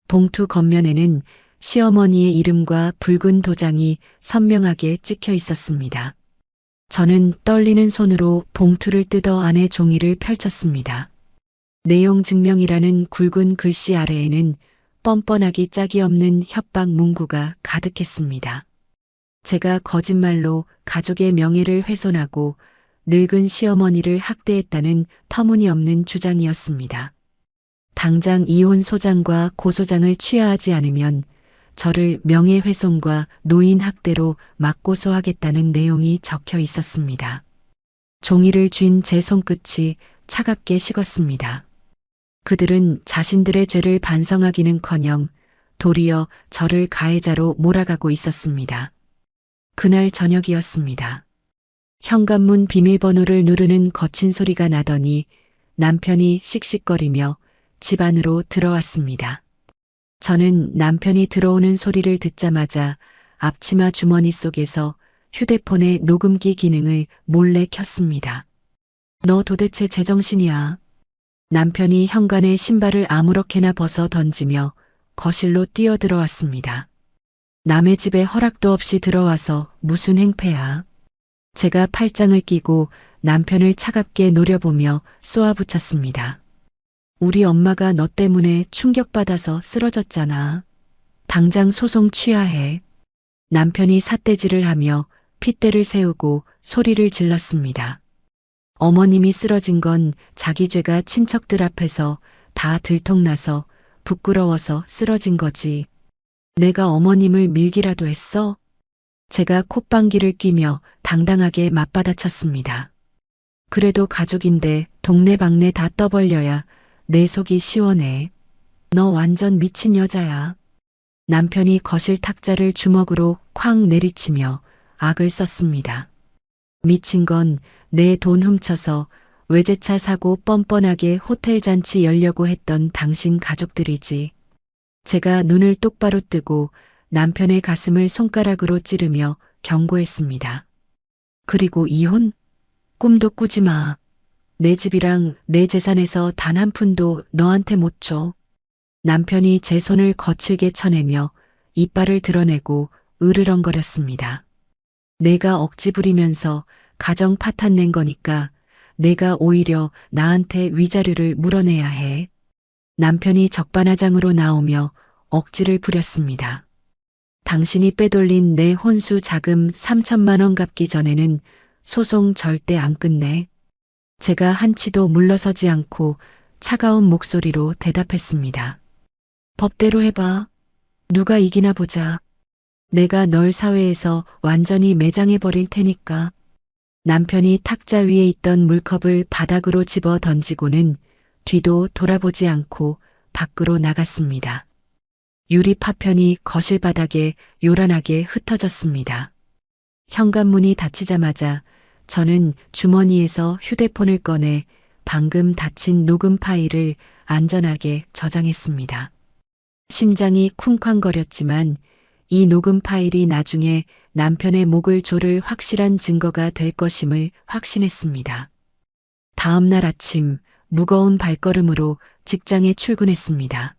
봉투 겉면에는 시어머니의 이름과 붉은 도장이 선명하게 찍혀 있었습니다. 저는 떨리는 손으로 봉투를 뜯어 안에 종이를 펼쳤습니다. 내용 증명이라는 굵은 글씨 아래에는 뻔뻔하기 짝이 없는 협박 문구가 가득했습니다. 제가 거짓말로 가족의 명예를 훼손하고 늙은 시어머니를 학대했다는 터무니없는 주장이었습니다. 당장 이혼 소장과 고소장을 취하하지 않으면 저를 명예훼손과 노인 학대로 맞고소하겠다는 내용이 적혀 있었습니다. 종이를 쥔 제 손끝이 차갑게 식었습니다. 그들은 자신들의 죄를 반성하기는커녕 도리어 저를 가해자로 몰아가고 있었습니다. 그날 저녁이었습니다. 현관문 비밀번호를 누르는 거친 소리가 나더니 남편이 씩씩거리며 집 안으로 들어왔습니다. 저는 남편이 들어오는 소리를 듣자마자 앞치마 주머니 속에서 휴대폰의 녹음기 기능을 몰래 켰습니다. 너 도대체 제정신이야? 남편이 현관에 신발을 아무렇게나 벗어 던지며 거실로 뛰어들어왔습니다. 남의 집에 허락도 없이 들어와서 무슨 행패야? 제가 팔짱을 끼고 남편을 차갑게 노려보며 쏘아붙였습니다. 우리 엄마가 너 때문에 충격받아서 쓰러졌잖아. 당장 소송 취하해. 남편이 삿대질을 하며 핏대를 세우고 소리를 질렀습니다. 어머님이 쓰러진 건 자기 죄가 친척들 앞에서 다 들통나서 부끄러워서 쓰러진 거지. 내가 어머님을 밀기라도 했어? 제가 콧방귀를 뀌며 당당하게 맞받아쳤습니다. 그래도 가족인데 동네방네 다 떠벌려야 내 속이 시원해. 너 완전 미친 여자야. 남편이 거실 탁자를 주먹으로 쾅 내리치며 악을 썼습니다. 미친 건 내 돈 훔쳐서 외제차 사고 뻔뻔하게 호텔 잔치 열려고 했던 당신 가족들이지. 제가 눈을 똑바로 뜨고 남편의 가슴을 손가락으로 찌르며 경고했습니다. 그리고 이혼? 꿈도 꾸지 마. 내 집이랑 내 재산에서 단 한 푼도 너한테 못 줘. 남편이 제 손을 거칠게 쳐내며 이빨을 드러내고 으르렁거렸습니다. 내가 억지 부리면서 가정 파탄 낸 거니까 내가 오히려 나한테 위자료를 물어내야 해. 남편이 적반하장으로 나오며 억지를 부렸습니다. 당신이 빼돌린 내 혼수 자금 3천만 원 갚기 전에는 소송 절대 안 끝내. 제가 한치도 물러서지 않고 차가운 목소리로 대답했습니다. 법대로 해봐. 누가 이기나 보자. 내가 널 사회에서 완전히 매장해 버릴 테니까. 남편이 탁자 위에 있던 물컵을 바닥으로 집어 던지고는 뒤도 돌아보지 않고 밖으로 나갔습니다. 유리 파편이 거실 바닥에 요란하게 흩어졌습니다. 현관문이 닫히자마자 저는 주머니에서 휴대폰을 꺼내 방금 닫힌 녹음 파일을 안전하게 저장했습니다. 심장이 쿵쾅거렸지만 이 녹음 파일이 나중에 남편의 목을 조를 확실한 증거가 될 것임을 확신했습니다. 다음 날 아침 무거운 발걸음으로 직장에 출근했습니다.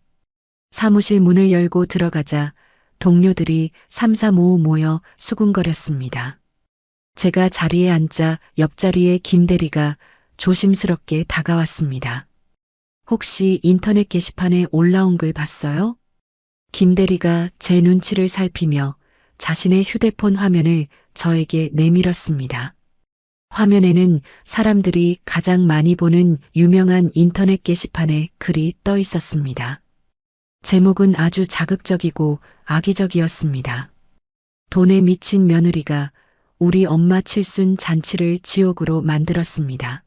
사무실 문을 열고 들어가자 동료들이 삼삼오오 모여 수군거렸습니다. 제가 자리에 앉자 옆자리에 김대리가 조심스럽게 다가왔습니다. 혹시 인터넷 게시판에 올라온 글 봤어요? 김대리가 제 눈치를 살피며 자신의 휴대폰 화면을 저에게 내밀었습니다. 화면에는 사람들이 가장 많이 보는 유명한 인터넷 게시판에 글이 떠 있었습니다. 제목은 아주 자극적이고 악의적이었습니다. 돈에 미친 며느리가 우리 엄마 칠순 잔치를 지옥으로 만들었습니다.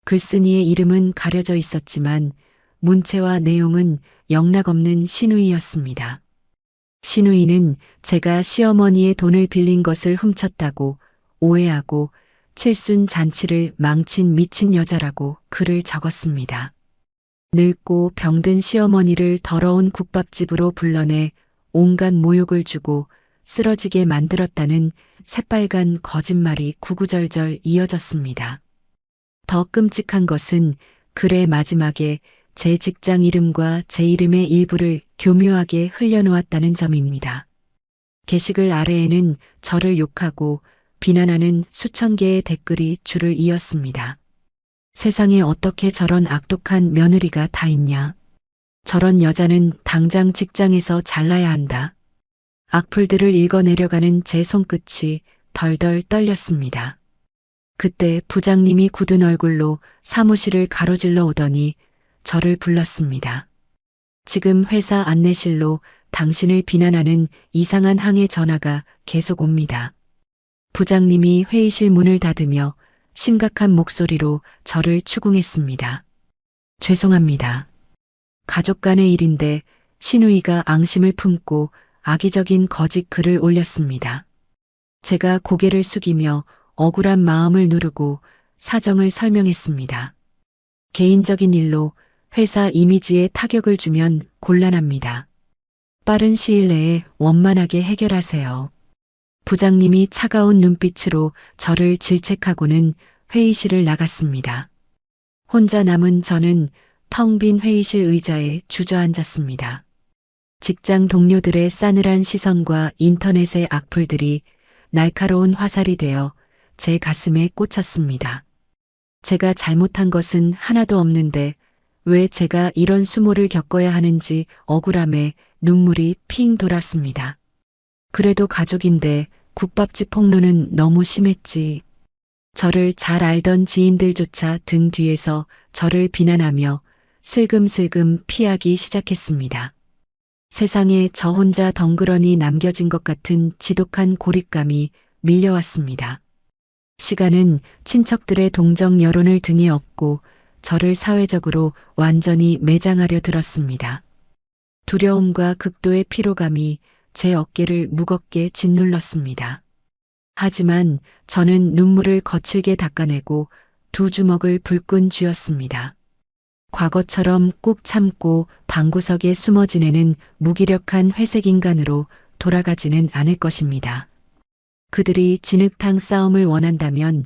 글쓴이의 이름은 가려져 있었지만 문체와 내용은 영락없는 시누이였습니다. 시누이는 제가 시어머니의 돈을 빌린 것을 훔쳤다고 오해하고 칠순 잔치를 망친 미친 여자라고 글을 적었습니다. 늙고 병든 시어머니를 더러운 국밥집으로 불러내 온갖 모욕을 주고 쓰러지게 만들었다는 새빨간 거짓말이 구구절절 이어졌습니다. 더 끔찍한 것은 글의 마지막에 제 직장 이름과 제 이름의 일부를 교묘하게 흘려놓았다는 점입니다. 게시글 아래에는 저를 욕하고 비난하는 수천 개의 댓글이 줄을 이었습니다. 세상에 어떻게 저런 악독한 며느리가 다 있냐. 저런 여자는 당장 직장에서 잘라야 한다. 악플들을 읽어내려가는 제 손끝이 덜덜 떨렸습니다. 그때 부장님이 굳은 얼굴로 사무실을 가로질러 오더니 저를 불렀습니다. 지금 회사 안내실로 당신을 비난하는 이상한 항해 전화가 계속 옵니다. 부장님이 회의실 문을 닫으며 심각한 목소리로 저를 추궁했습니다. 죄송합니다. 가족 간의 일인데 시누이가 앙심을 품고 악의적인 거짓 글을 올렸습니다. 제가 고개를 숙이며 억울한 마음을 누르고 사정을 설명했습니다. 개인적인 일로 회사 이미지에 타격을 주면 곤란합니다. 빠른 시일 내에 원만하게 해결하세요. 부장님이 차가운 눈빛으로 저를 질책하고는 회의실을 나갔습니다. 혼자 남은 저는 텅 빈 회의실 의자에 주저앉았습니다. 직장 동료들의 싸늘한 시선과 인터넷의 악플들이 날카로운 화살이 되어 제 가슴에 꽂혔습니다. 제가 잘못한 것은 하나도 없는데 왜 제가 이런 수모를 겪어야 하는지 억울함에 눈물이 핑 돌았습니다. 그래도 가족인데 국밥집 폭로는 너무 심했지. 저를 잘 알던 지인들조차 등 뒤에서 저를 비난하며 슬금슬금 피하기 시작했습니다. 세상에 저 혼자 덩그러니 남겨진 것 같은 지독한 고립감이 밀려왔습니다. 시간은 친척들의 동정 여론을 등에 업고 저를 사회적으로 완전히 매장하려 들었습니다. 두려움과 극도의 피로감이 제 어깨를 무겁게 짓눌렀습니다. 하지만 저는 눈물을 거칠게 닦아내고 두 주먹을 불끈 쥐었습니다. 과거처럼 꾹 참고 방구석에 숨어 지내는 무기력한 회색 인간으로 돌아가지는 않을 것입니다. 그들이 진흙탕 싸움을 원한다면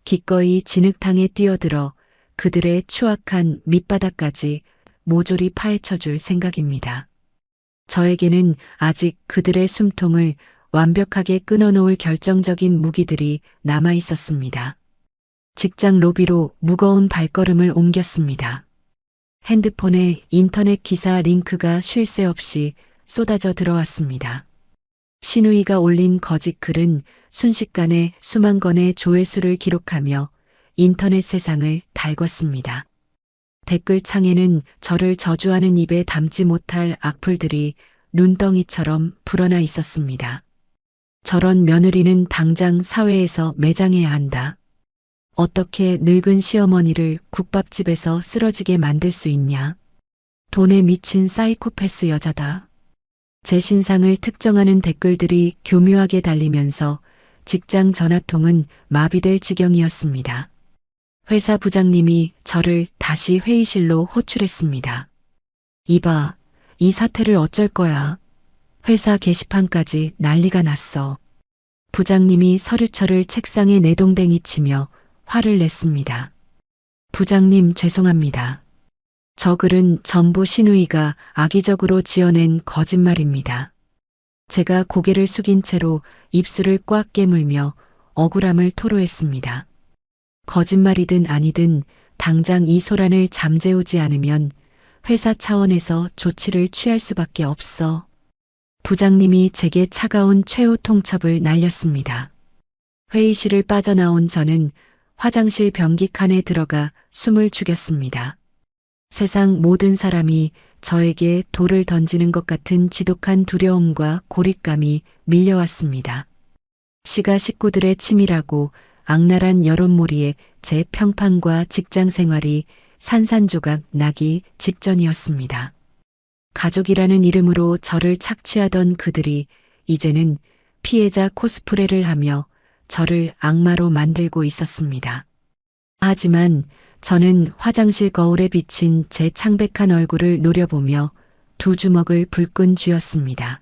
기꺼이 진흙탕에 뛰어들어 그들의 추악한 밑바닥까지 모조리 파헤쳐줄 생각입니다. 저에게는 아직 그들의 숨통을 완벽하게 끊어놓을 결정적인 무기들이 남아 있었습니다. 직장 로비로 무거운 발걸음을 옮겼습니다. 핸드폰에 인터넷 기사 링크가 쉴 새 없이 쏟아져 들어왔습니다. 시누이가 올린 거짓 글은 순식간에 수만 건의 조회수를 기록하며 인터넷 세상을 달궜습니다. 댓글창에는 저를 저주하는 입에 담지 못할 악플들이 눈덩이처럼 불어나 있었습니다. 저런 며느리는 당장 사회에서 매장해야 한다. 어떻게 늙은 시어머니를 국밥집에서 쓰러지게 만들 수 있냐. 돈에 미친 사이코패스 여자다. 제 신상을 특정하는 댓글들이 교묘하게 달리면서 직장 전화통은 마비될 지경이었습니다. 회사 부장님이 저를 다시 회의실로 호출했습니다. 이봐, 이 사태를 어쩔 거야. 회사 게시판까지 난리가 났어. 부장님이 서류철을 책상에 내동댕이 치며 화를 냈습니다. 부장님 죄송합니다. 저 글은 전부 시누이가 악의적으로 지어낸 거짓말입니다. 제가 고개를 숙인 채로 입술을 꽉 깨물며 억울함을 토로했습니다. 거짓말이든 아니든 당장 이 소란을 잠재우지 않으면 회사 차원에서 조치를 취할 수밖에 없어. 부장님이 제게 차가운 최후 통첩을 날렸습니다. 회의실을 빠져나온 저는 화장실 변기 칸에 들어가 숨을 죽였습니다. 세상 모든 사람이 저에게 돌을 던지는 것 같은 지독한 두려움과 고립감이 밀려왔습니다. 시가 식구들의 치밀하고 악랄한 여론몰이에 제 평판과 직장 생활이 산산조각 나기 직전이었습니다. 가족이라는 이름으로 저를 착취하던 그들이 이제는 피해자 코스프레를 하며 저를 악마로 만들고 있었습니다. 하지만 저는 화장실 거울에 비친 제 창백한 얼굴을 노려보며 두 주먹을 불끈 쥐었습니다.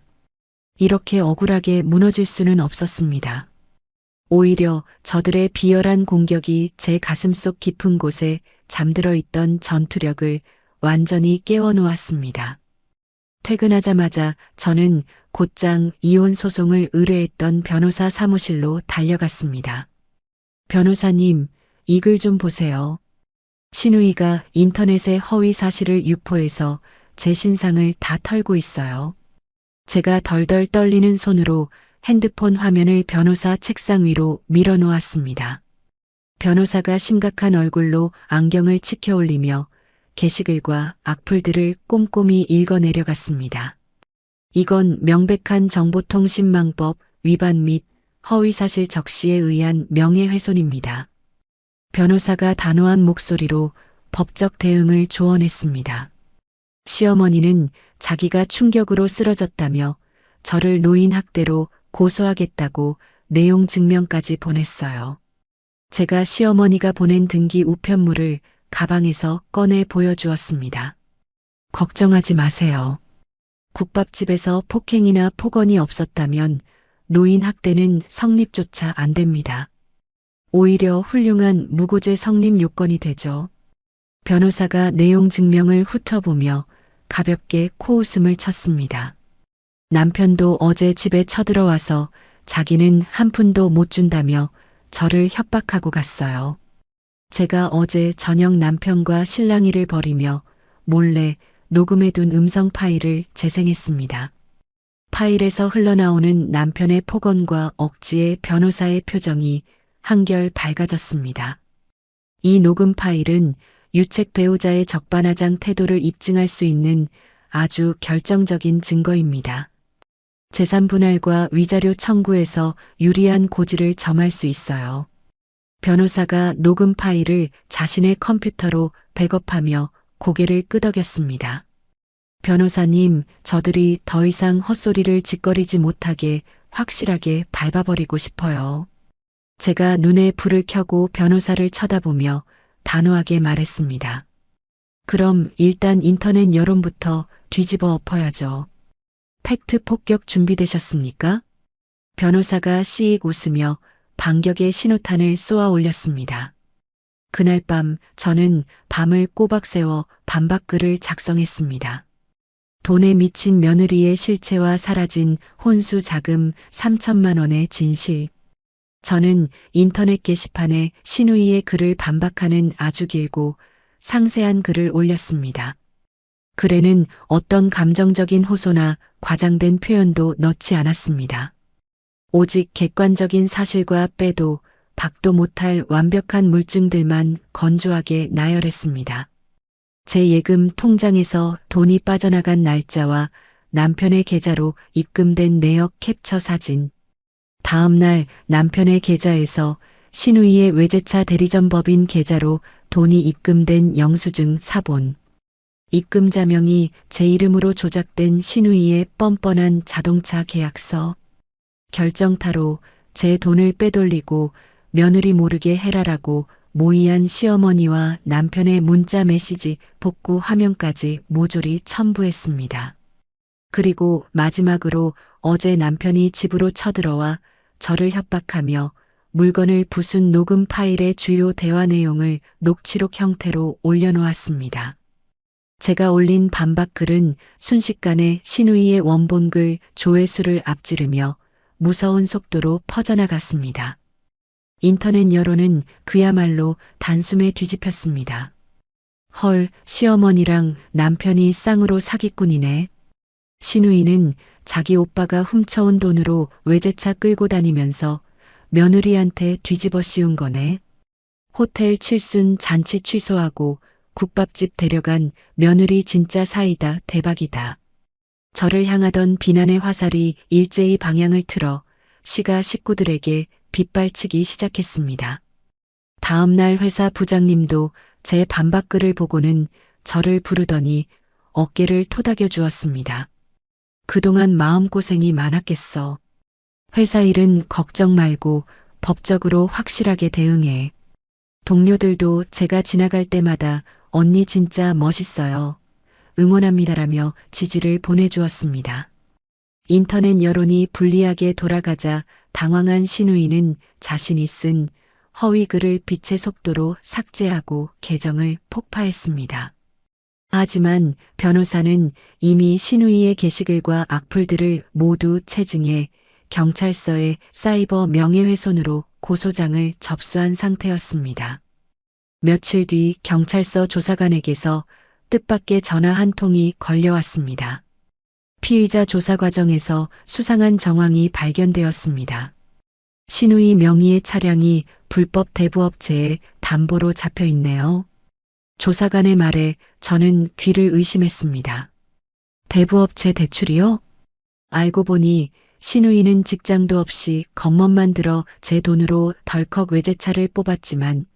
이렇게 억울하게 무너질 수는 없었습니다. 오히려 저들의 비열한 공격이 제 가슴속 깊은 곳에 잠들어 있던 전투력을 완전히 깨워놓았습니다. 퇴근하자마자 저는 곧장 이혼 소송을 의뢰했던 변호사 사무실로 달려갔습니다. 변호사님, 이 글 좀 보세요. 신우이가 인터넷에 허위 사실을 유포해서 제 신상을 다 털고 있어요. 제가 덜덜 떨리는 손으로 핸드폰 화면을 변호사 책상 위로 밀어 놓았습니다. 변호사가 심각한 얼굴로 안경을 치켜 올리며 게시글과 악플들을 꼼꼼히 읽어 내려갔습니다. 이건 명백한 정보통신망법 위반 및 허위사실 적시에 의한 명예훼손입니다. 변호사가 단호한 목소리로 법적 대응을 조언했습니다. 시어머니는 자기가 충격으로 쓰러졌다며 저를 노인 학대로 고소하겠다고 내용 증명까지 보냈어요. 제가 시어머니가 보낸 등기 우편물을 가방에서 꺼내 보여주었습니다. 걱정하지 마세요. 국밥집에서 폭행이나 폭언이 없었다면 노인 학대는 성립조차 안 됩니다. 오히려 훌륭한 무고죄 성립 요건이 되죠. 변호사가 내용 증명을 훑어보며 가볍게 코웃음을 쳤습니다. 남편도 어제 집에 쳐들어와서 자기는 한 푼도 못 준다며 저를 협박하고 갔어요. 제가 어제 저녁 남편과 실랑이를 벌이며 몰래 녹음해둔 음성 파일을 재생했습니다. 파일에서 흘러나오는 남편의 폭언과 억지의 변호사의 표정이 한결 밝아졌습니다. 이 녹음 파일은 유책 배우자의 적반하장 태도를 입증할 수 있는 아주 결정적인 증거입니다. 재산 분할과 위자료 청구에서 유리한 고지를 점할 수 있어요. 변호사가 녹음 파일을 자신의 컴퓨터로 백업하며 고개를 끄덕였습니다. 변호사님, 저들이 더 이상 헛소리를 짓거리지 못하게 확실하게 밟아버리고 싶어요. 제가 눈에 불을 켜고 변호사를 쳐다보며 단호하게 말했습니다. 그럼 일단 인터넷 여론부터 뒤집어 엎어야죠. 팩트 폭격 준비되셨습니까? 변호사가 씩 웃으며 반격의 신호탄을 쏘아 올렸습니다. 그날 밤 저는 밤을 꼬박 새워 반박글을 작성했습니다. 돈에 미친 며느리의 실체와 사라진 혼수 자금 3천만 원의 진실. 저는 인터넷 게시판에 신우이의 글을 반박하는 아주 길고 상세한 글을 올렸습니다. 글에는 어떤 감정적인 호소나 과장된 표현도 넣지 않았습니다. 오직 객관적인 사실과 빼도 박도 못할 완벽한 물증들만 건조하게 나열했습니다. 제 예금 통장에서 돈이 빠져나간 날짜와 남편의 계좌로 입금된 내역 캡처 사진. 다음 날 남편의 계좌에서 신우이의 외제차 대리점 법인 계좌로 돈이 입금된 영수증 사본. 입금자명이 제 이름으로 조작된 신우이의 뻔뻔한 자동차 계약서. 결정타로 제 돈을 빼돌리고 며느리 모르게 해라라고 모의한 시어머니와 남편의 문자 메시지 복구 화면까지 모조리 첨부했습니다. 그리고 마지막으로 어제 남편이 집으로 쳐들어와 저를 협박하며 물건을 부순 녹음 파일의 주요 대화 내용을 녹취록 형태로 올려놓았습니다. 제가 올린 반박글은 순식간에 신우이의 원본글 조회수를 앞지르며 무서운 속도로 퍼져나갔습니다. 인터넷 여론은 그야말로 단숨에 뒤집혔습니다. 헐, 시어머니랑 남편이 쌍으로 사기꾼이네. 신우이는 자기 오빠가 훔쳐온 돈으로 외제차 끌고 다니면서 며느리한테 뒤집어 씌운 거네. 호텔 칠순 잔치 취소하고 국밥집 데려간 며느리 진짜 사이다 대박이다. 저를 향하던 비난의 화살이 일제히 방향을 틀어 시가 식구들에게 빗발치기 시작했습니다. 다음 날 회사 부장님도 제 반박글을 보고는 저를 부르더니 어깨를 토닥여 주었습니다. 그동안 마음고생이 많았겠어. 회사 일은 걱정 말고 법적으로 확실하게 대응해. 동료들도 제가 지나갈 때마다 언니 진짜 멋있어요. 응원합니다라며 지지를 보내주었습니다. 인터넷 여론이 불리하게 돌아가자 당황한 신우이는 자신이 쓴 허위 글을 빛의 속도로 삭제하고 계정을 폭파했습니다. 하지만 변호사는 이미 신우이의 게시글과 악플들을 모두 체증해 경찰서에 사이버 명예훼손으로 고소장을 접수한 상태였습니다. 며칠 뒤 경찰서 조사관에게서 뜻밖의 전화 한 통이 걸려왔습니다. 피의자 조사 과정에서 수상한 정황이 발견되었습니다. 신우이 명의의 차량이 불법 대부업체에 담보로 잡혀 있네요. 조사관의 말에 저는 귀를 의심했습니다. 대부업체 대출이요? 알고 보니 신우이는 직장도 없이 겉멋만 들어 제 돈으로 덜컥 외제차를 뽑았지만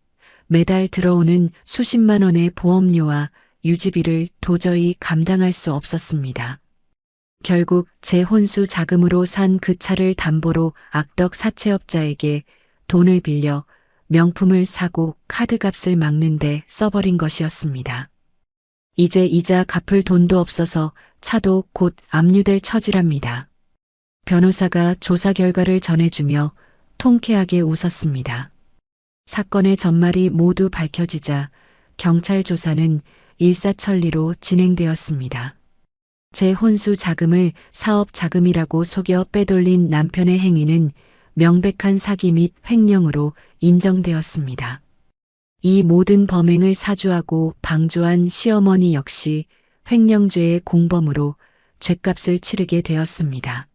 매달 들어오는 수십만 원의 보험료와 유지비를 도저히 감당할 수 없었습니다. 결국 제 혼수 자금으로 산 그 차를 담보로 악덕 사채업자에게 돈을 빌려 명품을 사고 카드값을 막는데 써버린 것이었습니다. 이제 이자 갚을 돈도 없어서 차도 곧 압류될 처지랍니다. 변호사가 조사 결과를 전해주며 통쾌하게 웃었습니다. 사건의 전말이 모두 밝혀지자 경찰 조사는 일사천리로 진행되었습니다. 제 혼수 자금을 사업 자금이라고 속여 빼돌린 남편의 행위는 명백한 사기 및 횡령으로 인정되었습니다. 이 모든 범행을 사주하고 방조한 시어머니 역시 횡령죄의 공범으로 죗값을 치르게 되었습니다.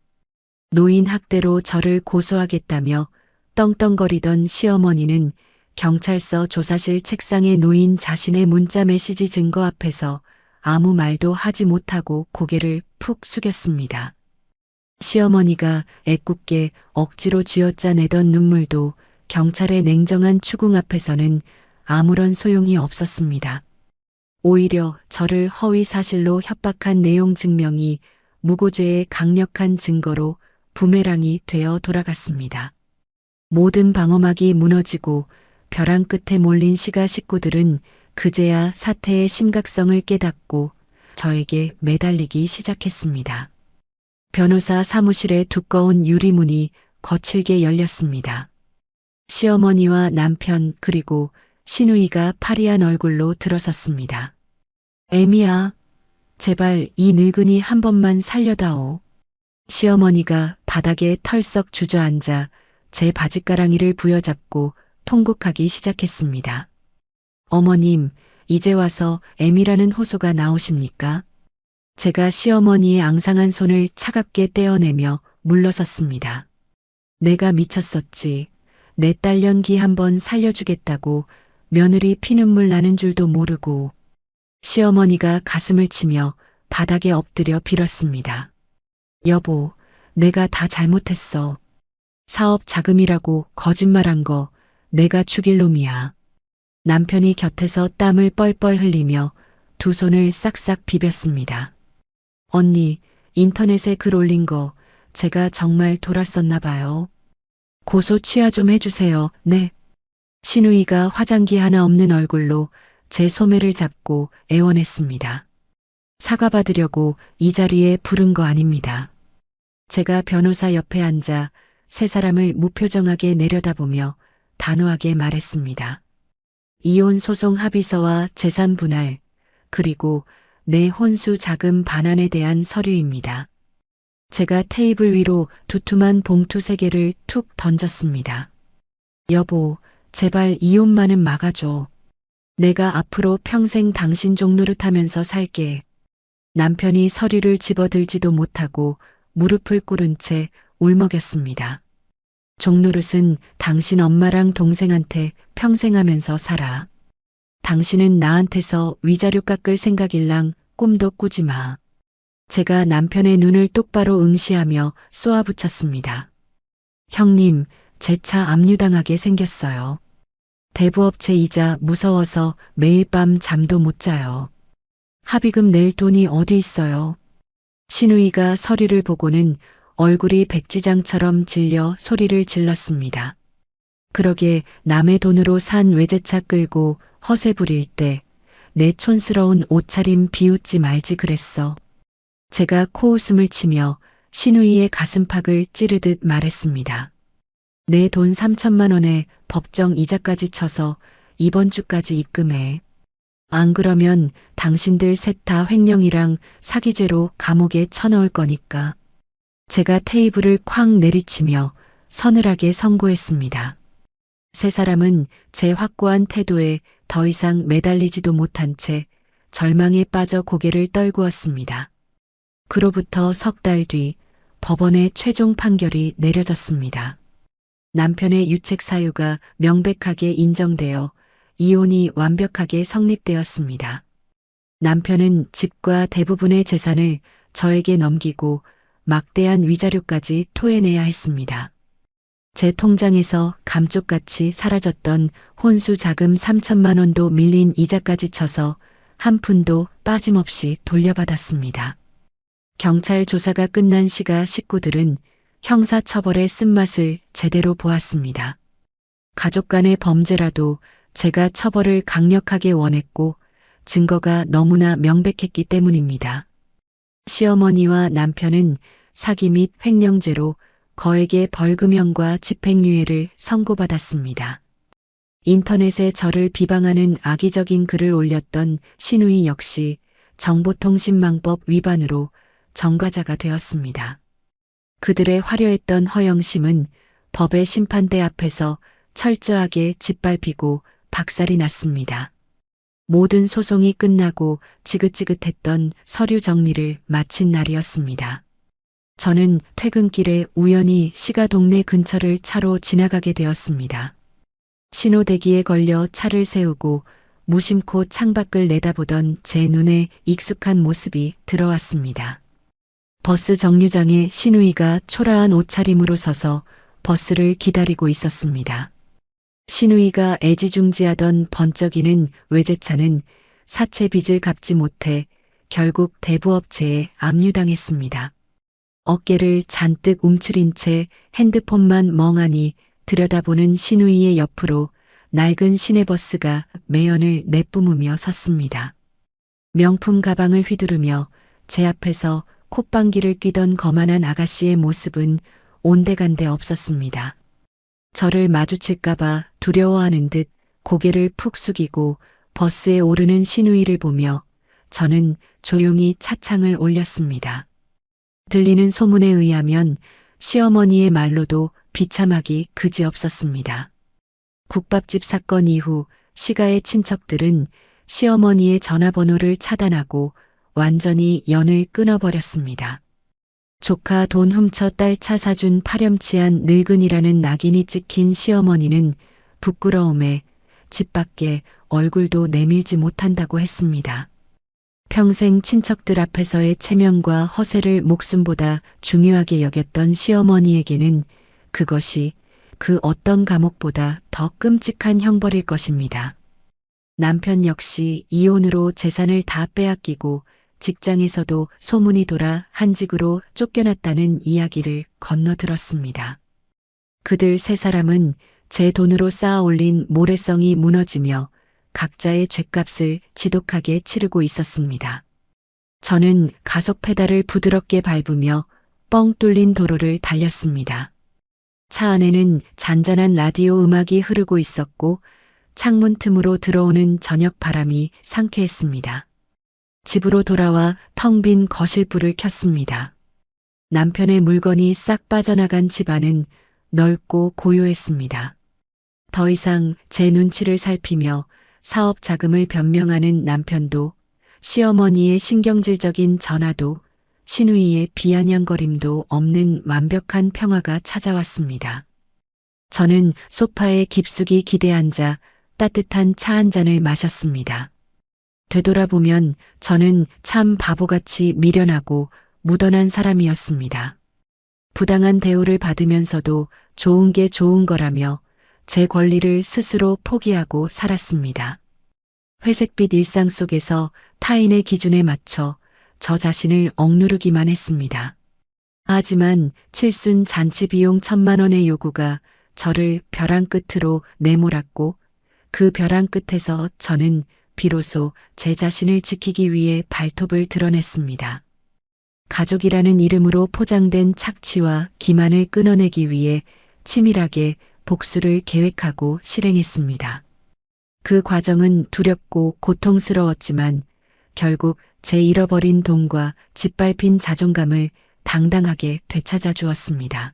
노인 학대로 저를 고소하겠다며 떵떵거리던 시어머니는 경찰서 조사실 책상에 놓인 자신의 문자 메시지 증거 앞에서 아무 말도 하지 못하고 고개를 푹 숙였습니다. 시어머니가 애꿎게 억지로 쥐어짜내던 눈물도 경찰의 냉정한 추궁 앞에서는 아무런 소용이 없었습니다. 오히려 저를 허위 사실로 협박한 내용 증명이 무고죄의 강력한 증거로 부메랑이 되어 돌아갔습니다. 모든 방어막이 무너지고 벼랑 끝에 몰린 시가 식구들은 그제야 사태의 심각성을 깨닫고 저에게 매달리기 시작했습니다. 변호사 사무실의 두꺼운 유리문이 거칠게 열렸습니다. 시어머니와 남편 그리고 신우이가 파리한 얼굴로 들어섰습니다. 애미야, 제발 이 늙은이 한 번만 살려다오. 시어머니가 바닥에 털썩 주저앉아 제 바짓가랑이를 부여잡고 통곡하기 시작했습니다. 어머님, 이제 와서 애미라는 호소가 나오십니까? 제가 시어머니의 앙상한 손을 차갑게 떼어내며 물러섰습니다. 내가 미쳤었지. 내 딸 연기 한번 살려주겠다고 며느리 피눈물 나는 줄도 모르고. 시어머니가 가슴을 치며 바닥에 엎드려 빌었습니다. 여보, 내가 다 잘못했어. 사업 자금이라고 거짓말한 거 내가 죽일 놈이야. 남편이 곁에서 땀을 뻘뻘 흘리며 두 손을 싹싹 비볐습니다. 언니, 인터넷에 글 올린 거 제가 정말 돌았었나 봐요. 고소 취하 좀 해주세요. 네. 신우이가 화장기 하나 없는 얼굴로 제 소매를 잡고 애원했습니다. 사과받으려고 이 자리에 부른 거 아닙니다. 제가 변호사 옆에 앉아 세 사람을 무표정하게 내려다보며 단호하게 말했습니다. 이혼 소송 합의서와 재산 분할, 그리고 내 혼수 자금 반환에 대한 서류입니다. 제가 테이블 위로 두툼한 봉투 3개를 툭 던졌습니다. 여보, 제발 이혼만은 막아줘. 내가 앞으로 평생 당신 종노릇하면서 살게. 남편이 서류를 집어들지도 못하고 무릎을 꿇은 채 울먹였습니다. 종노릇은 당신 엄마랑 동생한테 평생 하면서 살아. 당신은 나한테서 위자료 깎을 생각일랑 꿈도 꾸지 마. 제가 남편의 눈을 똑바로 응시하며 쏘아붙였습니다. 형님, 제 차 압류당하게 생겼어요. 대부업체이자 무서워서 매일 밤 잠도 못 자요. 합의금 낼 돈이 어디 있어요? 신우이가 서류를 보고는 얼굴이 백지장처럼 질려 소리를 질렀습니다. 그러게 남의 돈으로 산 외제차 끌고 허세 부릴 때 내 촌스러운 옷차림 비웃지 말지 그랬어. 제가 코웃음을 치며 신우이의 가슴팍을 찌르듯 말했습니다. 내 돈 3천만 원에 법정 이자까지 쳐서 이번 주까지 입금해. 안 그러면 당신들 셋 다 횡령이랑 사기죄로 감옥에 쳐넣을 거니까. 제가 테이블을 쾅 내리치며 서늘하게 선고했습니다. 세 사람은 제 확고한 태도에 더 이상 매달리지도 못한 채 절망에 빠져 고개를 떨구었습니다. 그로부터 석 달 뒤 법원의 최종 판결이 내려졌습니다. 남편의 유책 사유가 명백하게 인정되어 이혼이 완벽하게 성립되었습니다. 남편은 집과 대부분의 재산을 저에게 넘기고 막대한 위자료까지 토해내야 했습니다. 제 통장에서 감쪽같이 사라졌던 혼수 자금 3천만 원도 밀린 이자까지 쳐서 한 푼도 빠짐없이 돌려받았습니다. 경찰 조사가 끝난 시가 식구들은 형사처벌의 쓴맛을 제대로 보았습니다. 가족 간의 범죄라도 제가 처벌을 강력하게 원했고 증거가 너무나 명백했기 때문입니다. 시어머니와 남편은 사기 및 횡령죄로 거액의 벌금형과 집행유예를 선고받았습니다. 인터넷에 저를 비방하는 악의적인 글을 올렸던 신우이 역시 정보통신망법 위반으로 전과자가 되었습니다. 그들의 화려했던 허영심은 법의 심판대 앞에서 철저하게 짓밟히고 박살이 났습니다. 모든 소송이 끝나고 지긋지긋했던 서류 정리를 마친 날이었습니다. 저는 퇴근길에 우연히 시가 동네 근처를 차로 지나가게 되었습니다. 신호대기에 걸려 차를 세우고 무심코 창밖을 내다보던 제 눈에 익숙한 모습이 들어왔습니다. 버스 정류장에 신우이가 초라한 옷차림으로 서서 버스를 기다리고 있었습니다. 신우이가 애지중지하던 번쩍이는 외제차는 사채 빚을 갚지 못해 결국 대부업체에 압류당했습니다. 어깨를 잔뜩 움츠린 채 핸드폰만 멍하니 들여다보는 신우이의 옆으로 낡은 시내버스가 매연을 내뿜으며 섰습니다. 명품 가방을 휘두르며 제 앞에서 콧방귀를 뀌던 거만한 아가씨의 모습은 온데간데 없었습니다. 저를 마주칠까봐 두려워하는 듯 고개를 푹 숙이고 버스에 오르는 신우이를 보며 저는 조용히 차창을 올렸습니다. 들리는 소문에 의하면 시어머니의 말로도 비참하기 그지없었습니다. 국밥집 사건 이후 시가의 친척들은 시어머니의 전화번호를 차단하고 완전히 연을 끊어버렸습니다. 조카 돈 훔쳐 딸 차 사준 파렴치한 늙은이라는 낙인이 찍힌 시어머니는 부끄러움에 집 밖에 얼굴도 내밀지 못한다고 했습니다. 평생 친척들 앞에서의 체면과 허세를 목숨보다 중요하게 여겼던 시어머니에게는 그것이 그 어떤 감옥보다 더 끔찍한 형벌일 것입니다. 남편 역시 이혼으로 재산을 다 빼앗기고 직장에서도 소문이 돌아 한직으로 쫓겨났다는 이야기를 건너들었습니다. 그들 세 사람은 제 돈으로 쌓아 올린 모래성이 무너지며 각자의 죗값을 지독하게 치르고 있었습니다. 저는 가속 페달을 부드럽게 밟으며 뻥 뚫린 도로를 달렸습니다. 차 안에는 잔잔한 라디오 음악이 흐르고 있었고 창문 틈으로 들어오는 저녁 바람이 상쾌했습니다. 집으로 돌아와 텅 빈 거실불을 켰습니다. 남편의 물건이 싹 빠져나간 집안은 넓고 고요했습니다. 더 이상 제 눈치를 살피며 사업 자금을 변명하는 남편도, 시어머니의 신경질적인 전화도, 시누이의 비아냥거림도 없는 완벽한 평화가 찾아왔습니다. 저는 소파에 깊숙이 기대앉아 따뜻한 차 한 잔을 마셨습니다. 되돌아보면 저는 참 바보같이 미련하고 무던한 사람이었습니다. 부당한 대우를 받으면서도 좋은 게 좋은 거라며 제 권리를 스스로 포기하고 살았습니다. 회색빛 일상 속에서 타인의 기준에 맞춰 저 자신을 억누르기만 했습니다. 하지만 칠순 잔치 비용 1,000만 원의 요구가 저를 벼랑 끝으로 내몰았고, 그 벼랑 끝에서 저는 비로소 제 자신을 지키기 위해 발톱을 드러냈습니다. 가족이라는 이름으로 포장된 착취와 기만을 끊어내기 위해 치밀하게 복수를 계획하고 실행했습니다. 그 과정은 두렵고 고통스러웠지만 결국 제 잃어버린 돈과 짓밟힌 자존감을 당당하게 되찾아 주었습니다.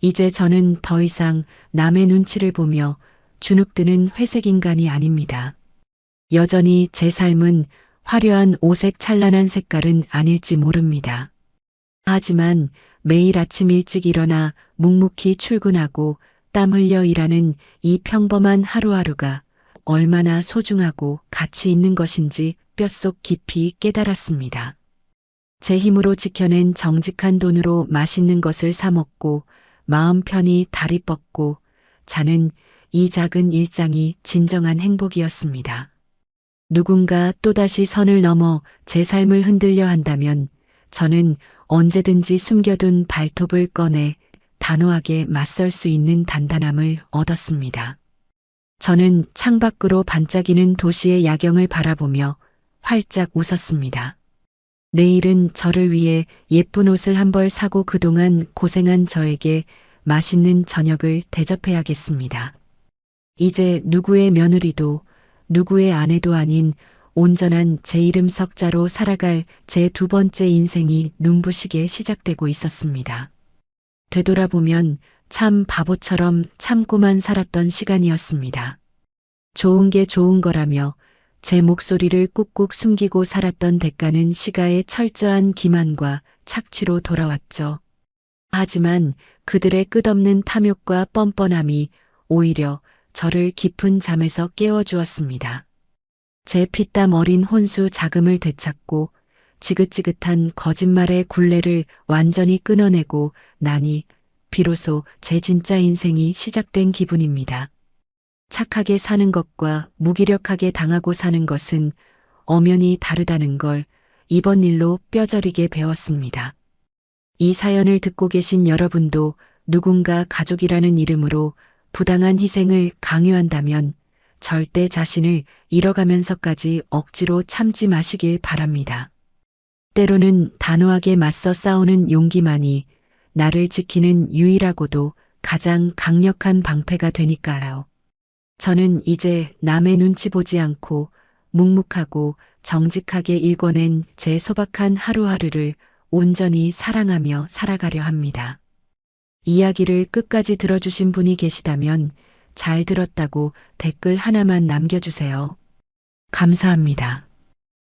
이제 저는 더 이상 남의 눈치를 보며 주눅드는 회색 인간이 아닙니다. 여전히 제 삶은 화려한 오색 찬란한 색깔은 아닐지 모릅니다. 하지만 매일 아침 일찍 일어나 묵묵히 출근하고 땀 흘려 일하는 이 평범한 하루하루가 얼마나 소중하고 가치 있는 것인지 뼛속 깊이 깨달았습니다. 제 힘으로 지켜낸 정직한 돈으로 맛있는 것을 사 먹고 마음 편히 다리 뻗고 자는 이 작은 일상이 진정한 행복이었습니다. 누군가 또다시 선을 넘어 제 삶을 흔들려 한다면 저는 언제든지 숨겨둔 발톱을 꺼내 단호하게 맞설 수 있는 단단함을 얻었습니다. 저는 창밖으로 반짝이는 도시의 야경을 바라보며 활짝 웃었습니다. 내일은 저를 위해 예쁜 옷을 한 벌 사고 그동안 고생한 저에게 맛있는 저녁을 대접해야겠습니다. 이제 누구의 며느리도 누구의 아내도 아닌 온전한 제 이름 석자로 살아갈 제 두 번째 인생이 눈부시게 시작되고 있었습니다. 되돌아보면 참 바보처럼 참고만 살았던 시간이었습니다. 좋은 게 좋은 거라며 제 목소리를 꾹꾹 숨기고 살았던 대가는 시가의 철저한 기만과 착취로 돌아왔죠. 하지만 그들의 끝없는 탐욕과 뻔뻔함이 오히려 저를 깊은 잠에서 깨워주었습니다. 제 피땀 어린 혼수 자금을 되찾고 지긋지긋한 거짓말의 굴레를 완전히 끊어내고 나니 비로소 제 진짜 인생이 시작된 기분입니다. 착하게 사는 것과 무기력하게 당하고 사는 것은 엄연히 다르다는 걸 이번 일로 뼈저리게 배웠습니다. 이 사연을 듣고 계신 여러분도 누군가 가족이라는 이름으로 부당한 희생을 강요한다면 절대 자신을 잃어가면서까지 억지로 참지 마시길 바랍니다. 때로는 단호하게 맞서 싸우는 용기만이 나를 지키는 유일하고도 가장 강력한 방패가 되니까요. 저는 이제 남의 눈치 보지 않고 묵묵하고 정직하게 일궈낸 제 소박한 하루하루를 온전히 사랑하며 살아가려 합니다. 이야기를 끝까지 들어주신 분이 계시다면 잘 들었다고 댓글 하나만 남겨주세요. 감사합니다.